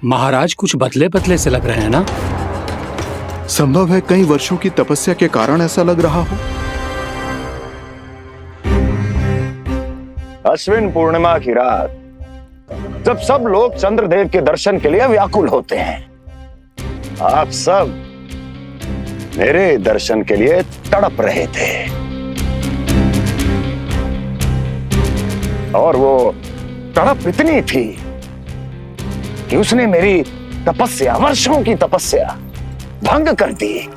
महाराज कुछ बदले बदले से लग रहे हैं ना? संभव है कई वर्षों की तपस्या के कारण ऐसा लग रहा हो। अश्विन पूर्णिमा की रात जब सब लोग चंद्रदेव के दर्शन के लिए व्याकुल होते हैं, आप सब मेरे दर्शन के लिए तड़प रहे थे। और वो तड़प इतनी थी कि उसने मेरी तपस्या, वर्षों की तपस्या भंग कर दी।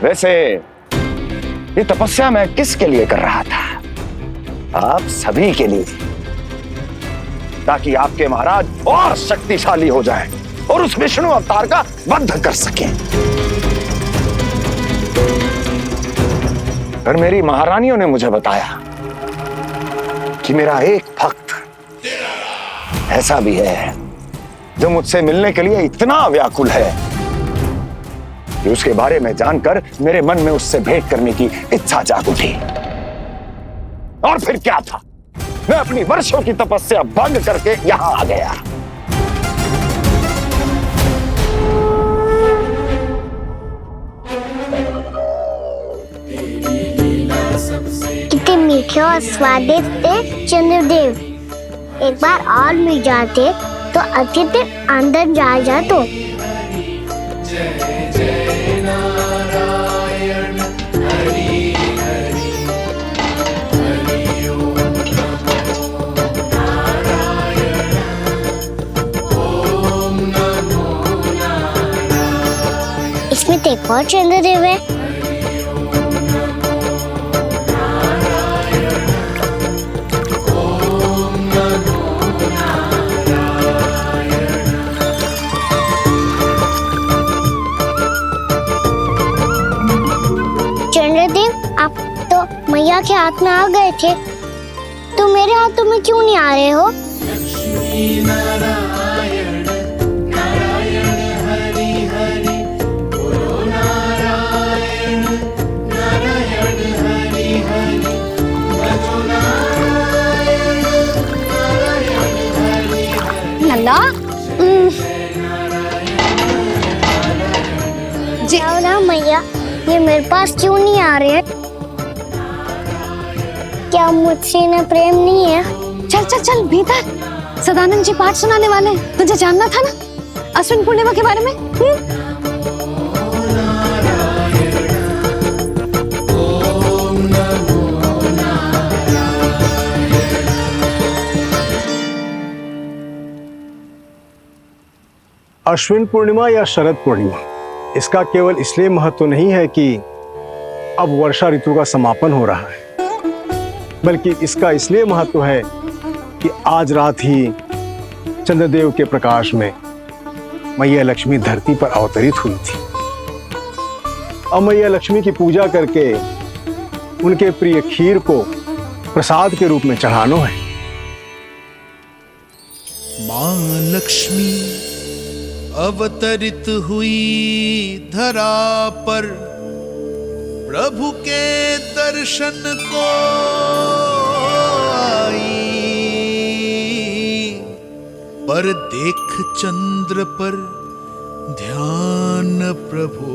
वैसे ये तपस्या मैं किसके लिए कर रहा था? आप सभी के लिए, ताकि आपके महाराज और शक्तिशाली हो जाएं और उस विष्णु अवतार का वध कर सकें। और मेरी महारानियों ने मुझे बताया कि मेरा एक भक्त ऐसा भी है जो मुझसे मिलने के लिए इतना व्याकुल है कि उसके बारे में जानकर मेरे मन में उससे भेंट करने की इच्छा जाग उठी। और फिर क्या था, मैं अपनी वर्षों की तपस्या भंग करके यहां आ गया। कितने मीठे और स्वादिष्ट थे चंद्रदेव। एक बार और मिल जाते तो अतिथि अंदर जा तो। इसमें तो एक और चंद्रदेव है। चंद्रदेव, आप तो मैया के हाथ में आ गए थे, तो मेरे हाथों में क्यों नहीं आ रहे हो? लल्ला जी ना मैया, ये मेरे पास क्यों नहीं आ रहे हैं? क्या मुझसे इन्हें प्रेम नहीं है? चल चल चल भीतर, सदानंद जी पाठ सुनाने वाले हैं। तुझे जानना था ना अश्विन पूर्णिमा के बारे में? अश्विन पूर्णिमा या शरद पूर्णिमा, इसका केवल इसलिए महत्व नहीं है कि अब वर्षा ऋतु का समापन हो रहा है, बल्कि इसका इसलिए महत्व है कि आज रात ही चंद्रदेव के प्रकाश में मैया लक्ष्मी धरती पर अवतरित हुई थी। अब मैया लक्ष्मी की पूजा करके उनके प्रिय खीर को प्रसाद के रूप में चढ़ाना है। मां लक्ष्मी अवतरित हुई धरा पर, प्रभु के दर्शन को आई, पर देख चंद्र पर ध्यान प्रभु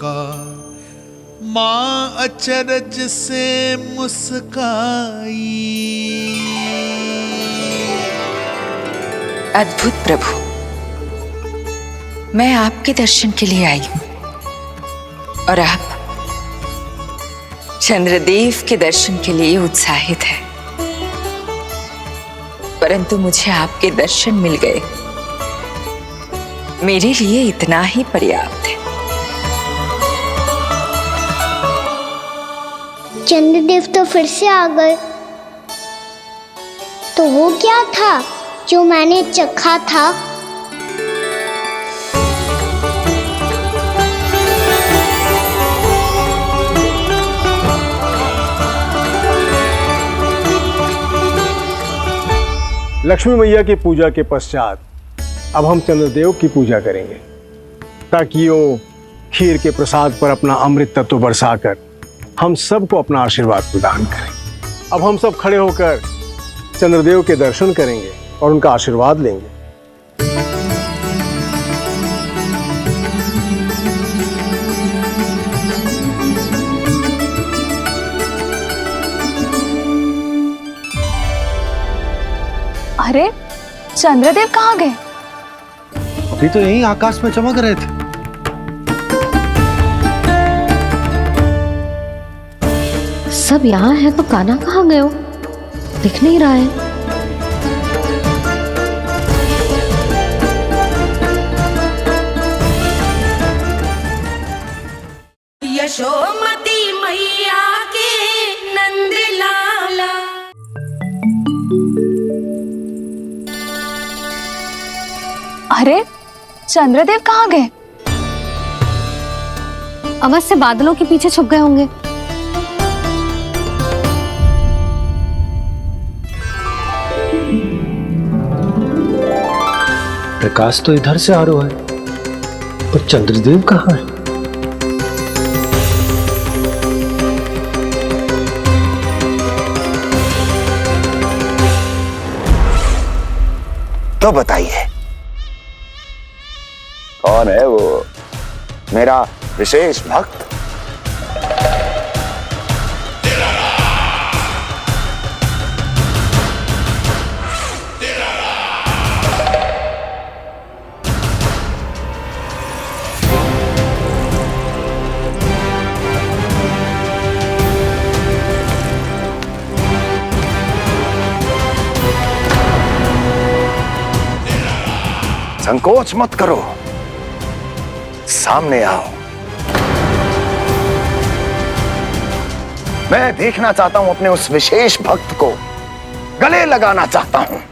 का, मां अचरज से मुस्काई। अद्भुत प्रभु, मैं आपके दर्शन के लिए आई हूं और आप चंद्रदेव के दर्शन के लिए उत्साहित है, परंतु मुझे आपके दर्शन मिल गए, मेरे लिए इतना ही पर्याप्त है। चंद्रदेव तो फिर से आ गए, तो वो क्या था जो मैंने चखा था? लक्ष्मी मैया की पूजा के पश्चात अब हम चंद्रदेव की पूजा करेंगे, ताकि वो खीर के प्रसाद पर अपना अमृत तत्व बरसाकर हम सबको अपना आशीर्वाद प्रदान करें। अब हम सब खड़े होकर चंद्रदेव के दर्शन करेंगे और उनका आशीर्वाद लेंगे। अरे चंद्रदेव कहाँ गए? अभी तो यहीं आकाश में चमक रहे थे। सब यहाँ है तो कान्हा कहाँ गए हो? दिख नहीं रहा है। यशोमती मैया के नंद लाला। अरे चंद्रदेव कहाँ गए? अवश्य बादलों के पीछे छुप गए होंगे। प्रकाश तो इधर से आ रहा है, पर चंद्रदेव कहाँ है? तो बताइए कौन है वो मेरा विशेष भक्त? संकोच मत करो, सामने आओ। मैं देखना चाहता हूं अपने उस विशेष भक्त को, गले लगाना चाहता हूं।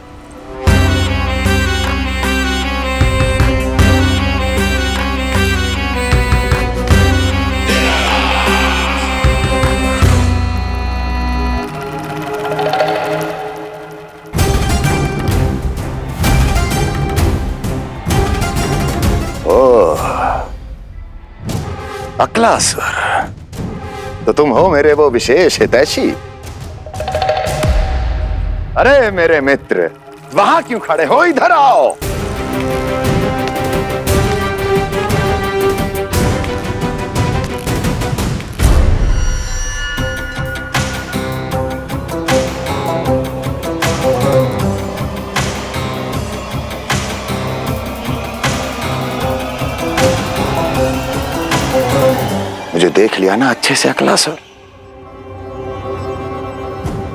अक्लासुर, तो तुम हो मेरे वो विशेष हितैषी। अरे मेरे मित्र, वहां क्यों खड़े हो? इधर आओ। मुझे देख लिया ना अच्छे से अक्लासुर?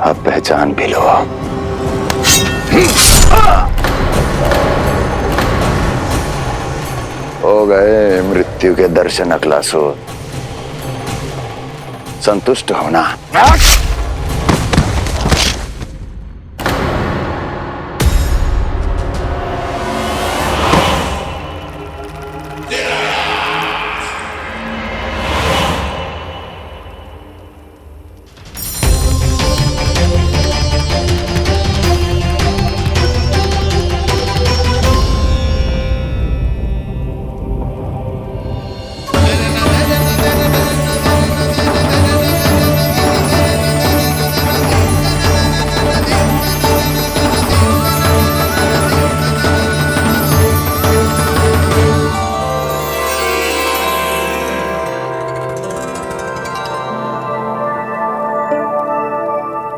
अब पहचान भी लो। हो गए मृत्यु के दर्शन अक्लासुर, संतुष्ट होना।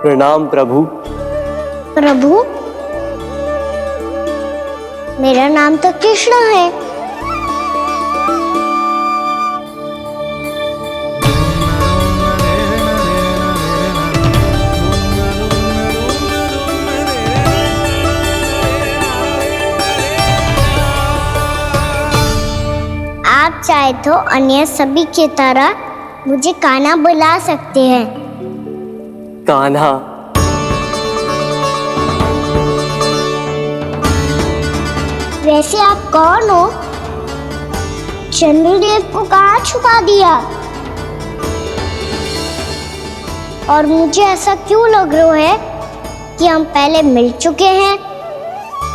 प्रणाम प्रभु। प्रभु, मेरा नाम तो कृष्ण है। आप चाहे तो अन्य सभी की तरह मुझे कान्हा बुला सकते हैं। कान्हा? वैसे आप कौन हो? चंद्रदेव को कहाँ छुपा दिया? और मुझे ऐसा क्यों लग रहा है कि हम पहले मिल चुके हैं?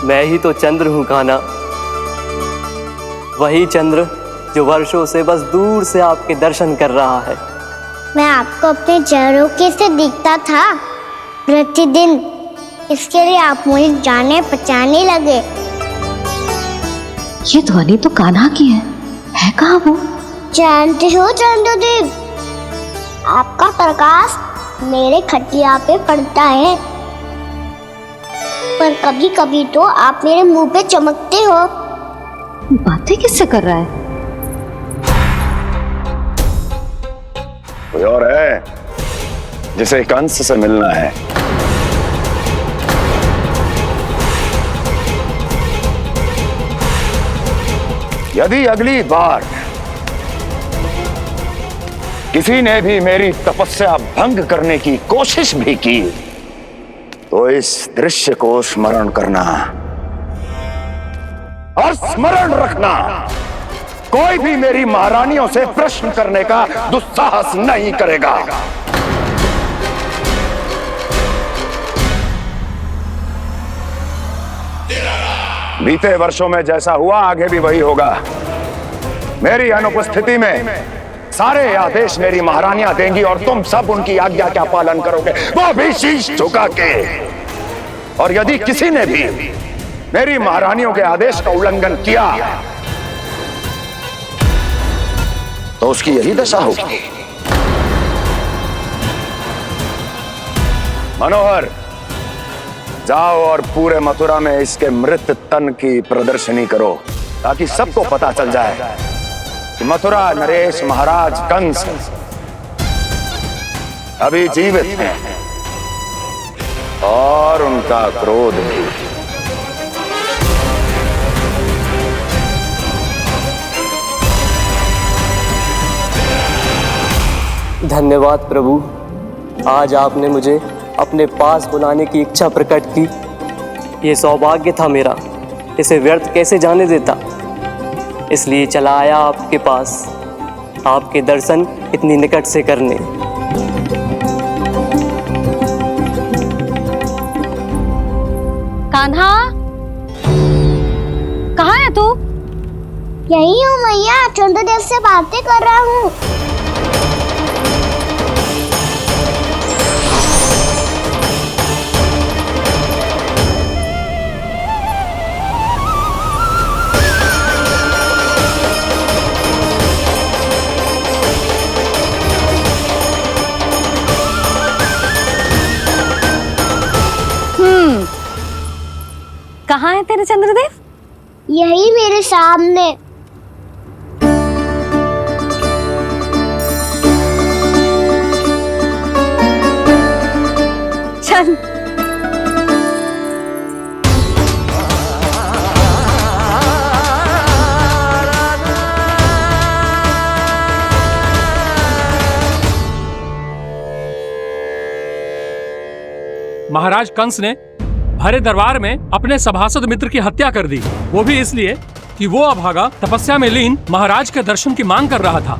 मैं ही तो चंद्र हूँ कान्हा, वही चंद्र जो वर्षों से बस दूर से आपके दर्शन कर रहा है। मैं आपको अपने झरोखे से दिखता था प्रतिदिन, इसके लिए आप मुझे जाने पहचाने लगे। ये ध्वनि तो कान्हा की है कहाँ वो? जानते हो चंद्रदेव, आपका प्रकाश मेरे खटिया पे पड़ता है, पर कभी कभी तो आप मेरे मुंह पे चमकते हो। बातें किससे कर रहा है? कोई और है जिसे कंस से मिलना है? यदि अगली बार किसी ने भी मेरी तपस्या भंग करने की कोशिश भी की तो इस दृश्य को स्मरण करना और स्मरण रखना, कोई भी मेरी महारानियों से प्रश्न करने का दुस्साहस नहीं करेगा। बीते वर्षों में जैसा हुआ आगे भी वही होगा। मेरी अनुपस्थिति में सारे आदेश मेरी महारानियां देंगी और तुम सब उनकी आज्ञा का पालन करोगे, वो भी शीश झुका के। और यदि किसी ने भी मेरी महारानियों के आदेश का उल्लंघन किया तो उसकी यही दशा होगी। मनोहर, जाओ और पूरे मथुरा में इसके मृत तन की प्रदर्शनी करो, ताकि सबको पता चल जाए कि मथुरा नरेश महाराज कंस अभी जीवित हैं और उनका क्रोध भी। धन्यवाद प्रभु, आज आपने मुझे अपने पास बुलाने की इच्छा प्रकट की। ये सौभाग्य था मेरा, इसे व्यर्थ कैसे जाने देता। इसलिए चला आया आपके पास, आपके दर्शन इतनी निकट से करने। कान्हा, कहाँ है तू? यही हूँ मैया, चंद्रदेव से बातें कर रहा हूँ। कहाँ है तेरे चंद्रदेव? यही मेरे सामने। चल। महाराज कंस ने भरे दरबार में अपने सभासद मित्र की हत्या कर दी, वो भी इसलिए कि वो अभागा तपस्या में लीन महाराज के दर्शन की मांग कर रहा था।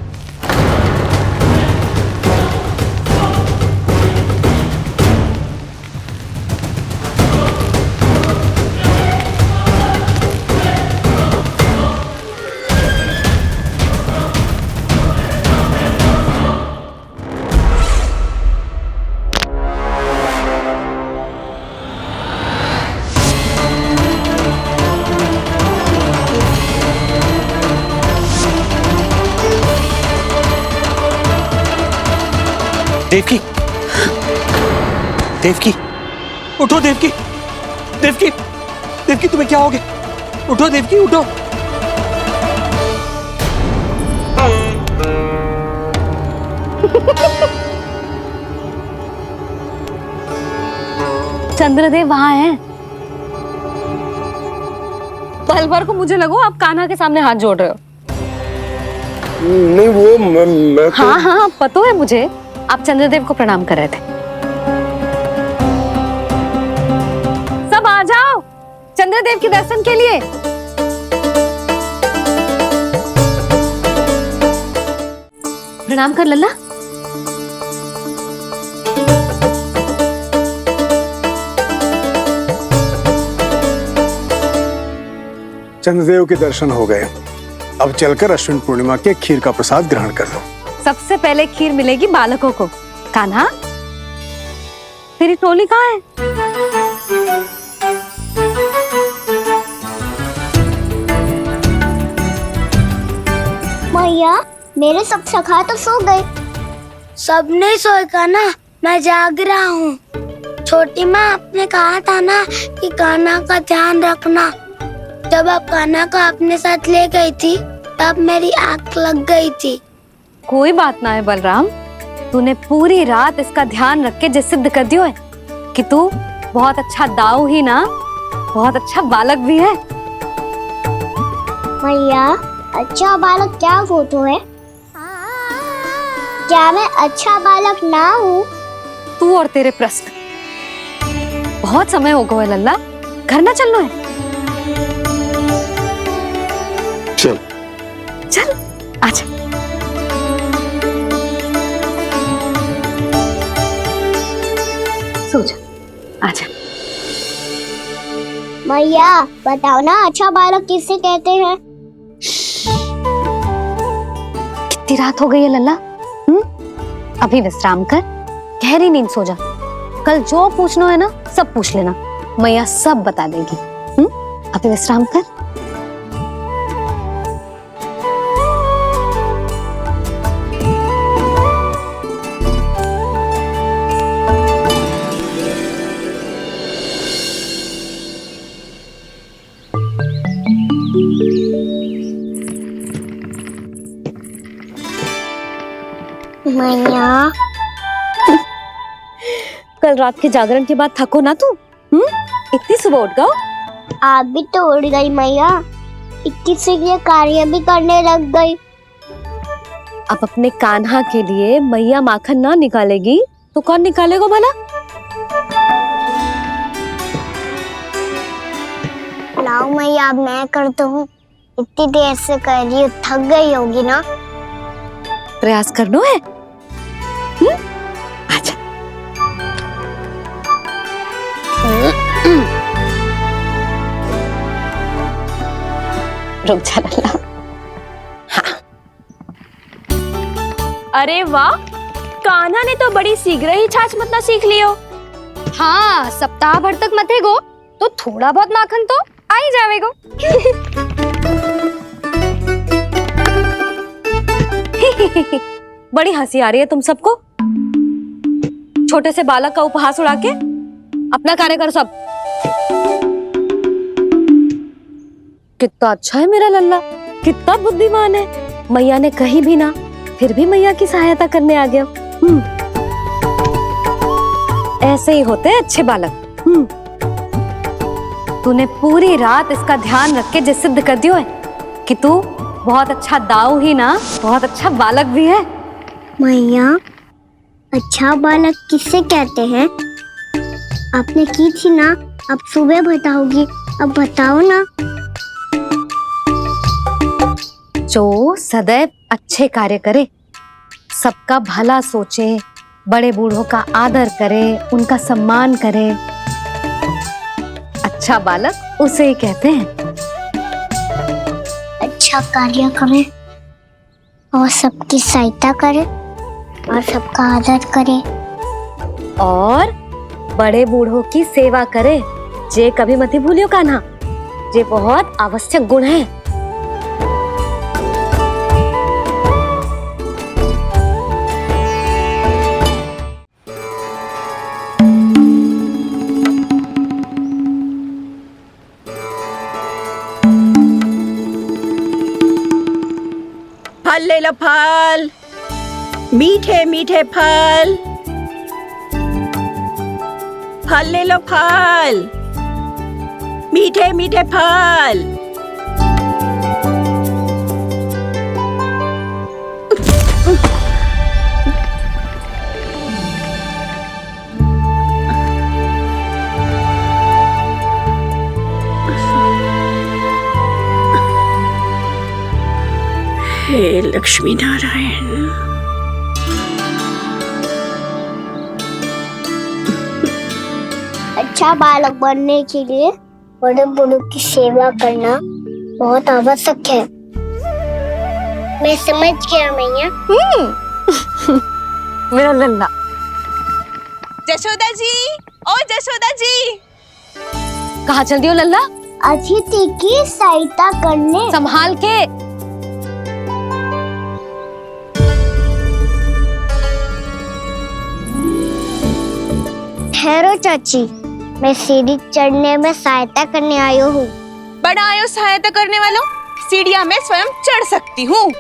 देवकी, देवकी, उठो देवकी, देवकी, देवकी तुम्हें क्या हो गया? उठो देवकी, उठो। चंद्रदेव वहाँ हैं। पल भर को मुझे लगो आप कान्हा के सामने हाथ जोड़ रहे हो। नहीं, वो मैं तो... हाँ, पता है मुझे, आप चंद्रदेव को प्रणाम कर रहे थे। सब आ जाओ चंद्रदेव के दर्शन के लिए। प्रणाम कर लल्ला। चंद्रदेव के दर्शन हो गए, अब चलकर अश्विन पूर्णिमा के खीर का प्रसाद ग्रहण कर लो। सबसे पहले खीर मिलेगी बालकों को। कान्हा, तेरी टोली कहाँ है? मैया मेरे सब सखा तो सो गए। सब नहीं सोएगा ना, मैं जाग रहा हूँ। छोटी माँ आपने कहा था ना कि कान्हा का ध्यान रखना। जब आप कान्हा को अपने साथ ले गई थी तब मेरी आँख लग गई थी। कोई बात ना है बलराम, तूने पूरी रात इसका ध्यान रख के जे सिद्ध कर दियो है कि तू बहुत अच्छा दाऊ ही ना, बहुत अच्छा बालक भी है। मैया अच्छा बालक क्या फोटो है? क्या मैं अच्छा बालक ना हूँ? तू और तेरे प्रश्न। बहुत समय हो गया लल्ला, घर ना चलना है। चल चल आजा। सो जा, आजा। मैया बताओ ना अच्छा बालक किसे कहते हैं? कितनी रात हो गई है लल्ला? अभी विश्राम कर, गहरी नींद सो जा। कल जो पूछना है ना सब पूछ लेना, मैया सब बता देगी। अभी विश्राम कर। मैया कल रात के जागरण के बाद थको ना तू? इतनी सुबह उठ गओ? आप भी तो उड़ गई मैया, इतनी सी कार्य भी करने लग गई। अब अपने कान्हा के लिए मैया माखन ना निकालेगी तो कौन निकालेगा भला? लाओ मैया अब मैं करता हूँ। इतनी देर से कर रही हूँ, थक गई होगी ना। प्रयास करना है। आजा। रुक जा लल्ला। हाँ। अरे वाह, कान्हा ने तो बड़ी शीघ्र ही छाछ मतना सीख लियो। हाँ, सप्ताह भर तक मते गो तो थोड़ा बहुत माखन तो आ ही जावेगो। बड़ी हंसी आ रही है तुम सबको। छोटे से बालक का उपहास उड़ा के अपना कार्य करो सब। कितना अच्छा है मेरा लल्ला, कितना बुद्धिमान है। मैया ने कहीं भी ना, फिर भी मैया की सहायता करने आ गया। ऐसे ही होते हैं अच्छे बालक। तूने पूरी रात इसका ध्यान रख के जे सिद्ध कर दियो है कि तू बहुत अच्छा दाऊ ही ना, बहुत अच्छा बालक भी है। मैया अच्छा बालक किससे कहते हैं? आपने की थी ना, अब सुबह बताओगी, अब बताओ ना। जो सदैव अच्छे कार्य करे, सबका भला सोचे, बड़े बूढ़ों का आदर करे, उनका सम्मान करे, अच्छा बालक उसे ही कहते हैं। अच्छा कार्य करे और सबकी सहायता करे और सबका आदर करे और बड़े बूढ़ों की सेवा करे। जे कभी मत भूलियो कान्हा, जे बहुत आवश्यक गुण है। फल ले लो, फल, मीठे मीठे फल। फल ले लो, फल, मीठे मीठे फल। हे लक्ष्मी नारायण। अच्छा बालक बनने के लिए बड़े बूढ़ों की सेवा करना बहुत आवश्यक है। मैं समझ गया मैया। मेरा लल्ला। जशोदा जी, ओ जशोदा जी। कहाँ चल दियो लल्ला? अतिथि की सहायता करने। संभाल के। ठहरो चाची, मैं सीढ़ी चढ़ने में सहायता करने आई हूँ। बड़ा आयो सहायता करने वालों, सीढ़ियाँ मैं स्वयं चढ़ सकती हूँ।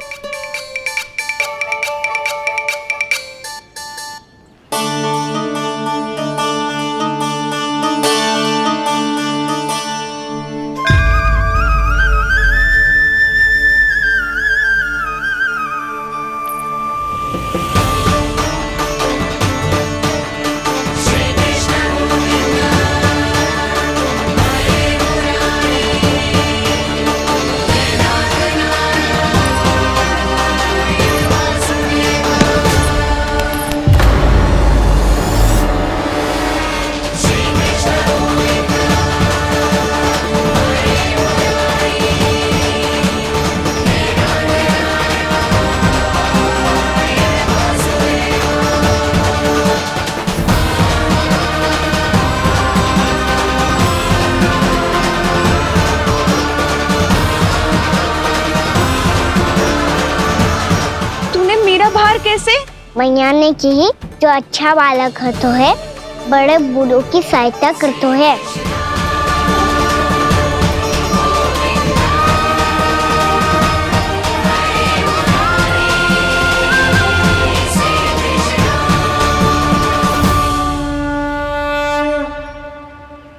कैसे? मैया ने की जो अच्छा बालक होतो है, बड़े बूढ़ों की सहायता करतो है।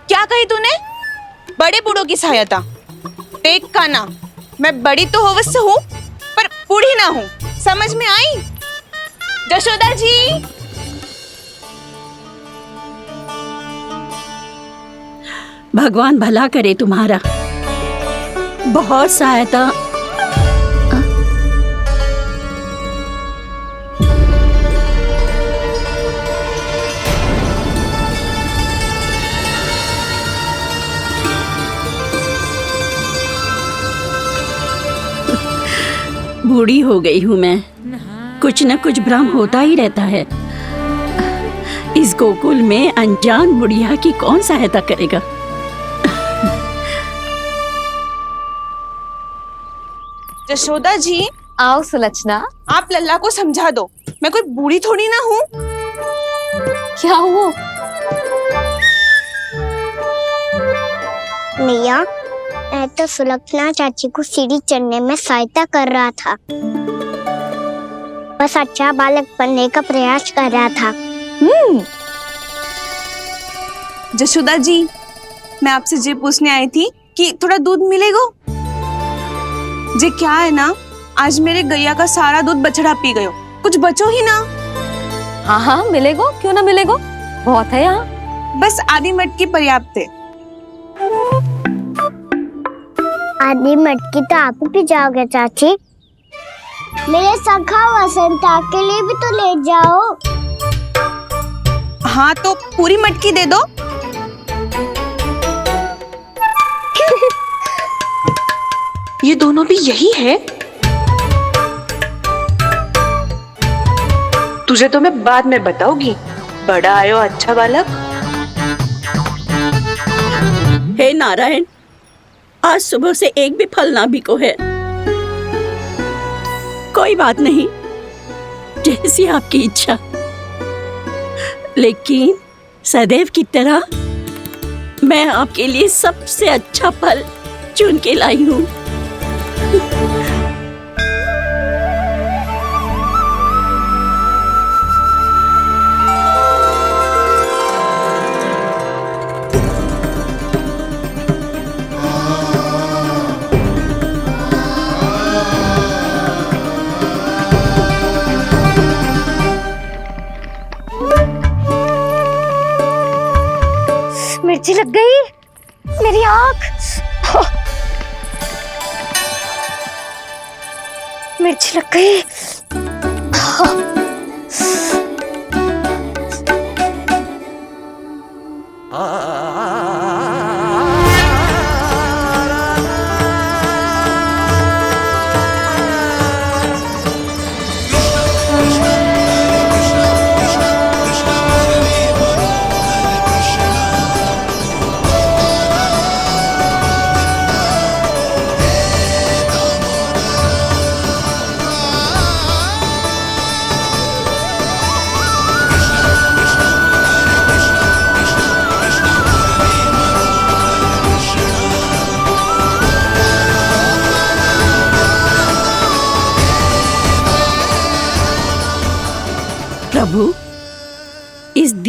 क्या कही तूने? बड़े बूढ़ों की सहायता? देख कान्हा, मैं बड़ी तो अवश्य हूँ, पर बूढ़ी ना हूँ। समझ में आई? जशोदा जी, भगवान भला करे तुम्हारा। बहुत सहायता। बूढ़ी हो गई हूँ मैं, कुछ न कुछ भ्रम होता ही रहता है। इस गोकुल में अनजान बुढ़िया की कौन सहायता करेगा? जशोदा जी, आओ सुलक्षणा। आप लल्ला को समझा दो, मैं कोई बूढ़ी थोड़ी ना हूँ। क्या हुआ? मैया, मैं तो सुलक्षणा चाची को सीढ़ी चढ़ने में सहायता कर रहा था, बस अच्छा बालक बनने का प्रयास कर रहा था। जशोदा जी, मैं आपसे ये पूछने आई थी कि थोड़ा दूध मिलेगा? जे क्या है ना, आज मेरे गैया का सारा दूध बछड़ा पी गयो, कुछ बचो ही ना। हाँ हाँ मिलेगा, क्यों ना मिलेगा, बहुत है यहाँ। बस आधी मटकी पर्याप्त है। आधी मटकी तो आप ही पी जाओगे चाची। मेरे सखा वसंता के लिए भी तो ले जाओ। हाँ तो पूरी मटकी दे दो। ये दोनों भी यही है? तुझे तो मैं बाद में बताऊंगी। बड़ा आयो अच्छा बालक। हे नारायण, आज सुबह से एक भी फल ना बिको है। कोई बात नहीं, जैसी आपकी इच्छा, लेकिन सदैव की तरह मैं आपके लिए सबसे अच्छा फल चुन के लाई हूँ। मिर्ची लग गई मेरी आँख। मिर्ची लग गई।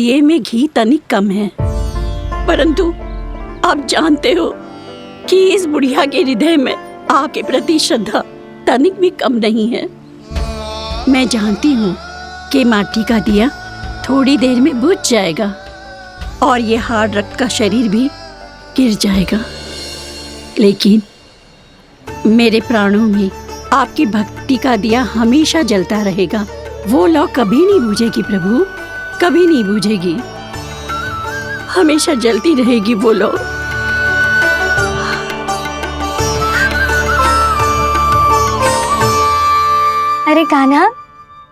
दिए में घी तनिक कम है, परंतु आप जानते हो कि इस बुढ़िया के हृदय में आपके प्रति श्रद्धा तनिक भी कम नहीं है। मैं जानती हूँ कि माटी का दिया थोड़ी देर में बुझ जाएगा और ये हार्ड रक्त का शरीर भी गिर जाएगा, लेकिन मेरे प्राणों में आपकी भक्ति का दिया हमेशा जलता रहेगा। वो लौ कभी नहीं बुझेगी प्रभु, कभी नहीं बुझेगी, हमेशा जलती रहेगी वो लौ। अरे कान्हा,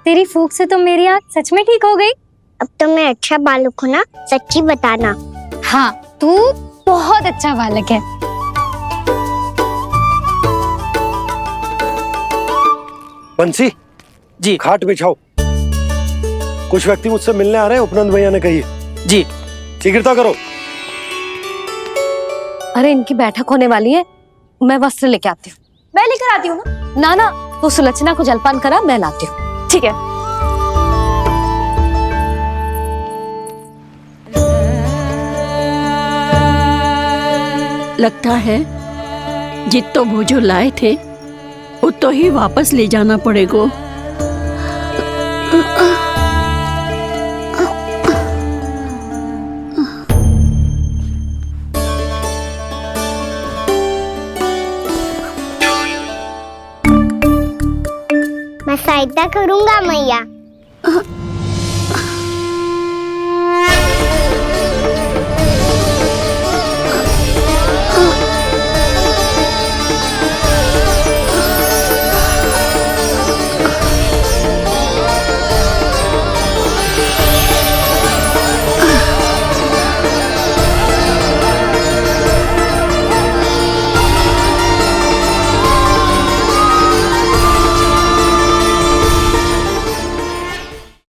तेरी फूंक से तो मेरी आँख सच में ठीक हो गई। अब तो मैं अच्छा बालक हूँ ना, सच्ची बताना। हाँ, तू बहुत अच्छा बालक है। बंसी जी, खाट बिछाओ। कुछ व्यक्ति मुझसे मिलने आ रहे हैं, उपनंद भैया ने कही है। जी। शीघ्रता करो। अरे इनकी बैठक होने वाली है, मैं वस्त्र लेके आती हूँ। मैं लेकर आती हूँ ना। ना, तो सुलक्षणा को जलपान करा, मैं लाती हूँ। ठीक है। लगता है जितो भोजो लाए थे उतो ही वापस ले जाना पड़ेगा। मैं सहायता करूंगा मैया।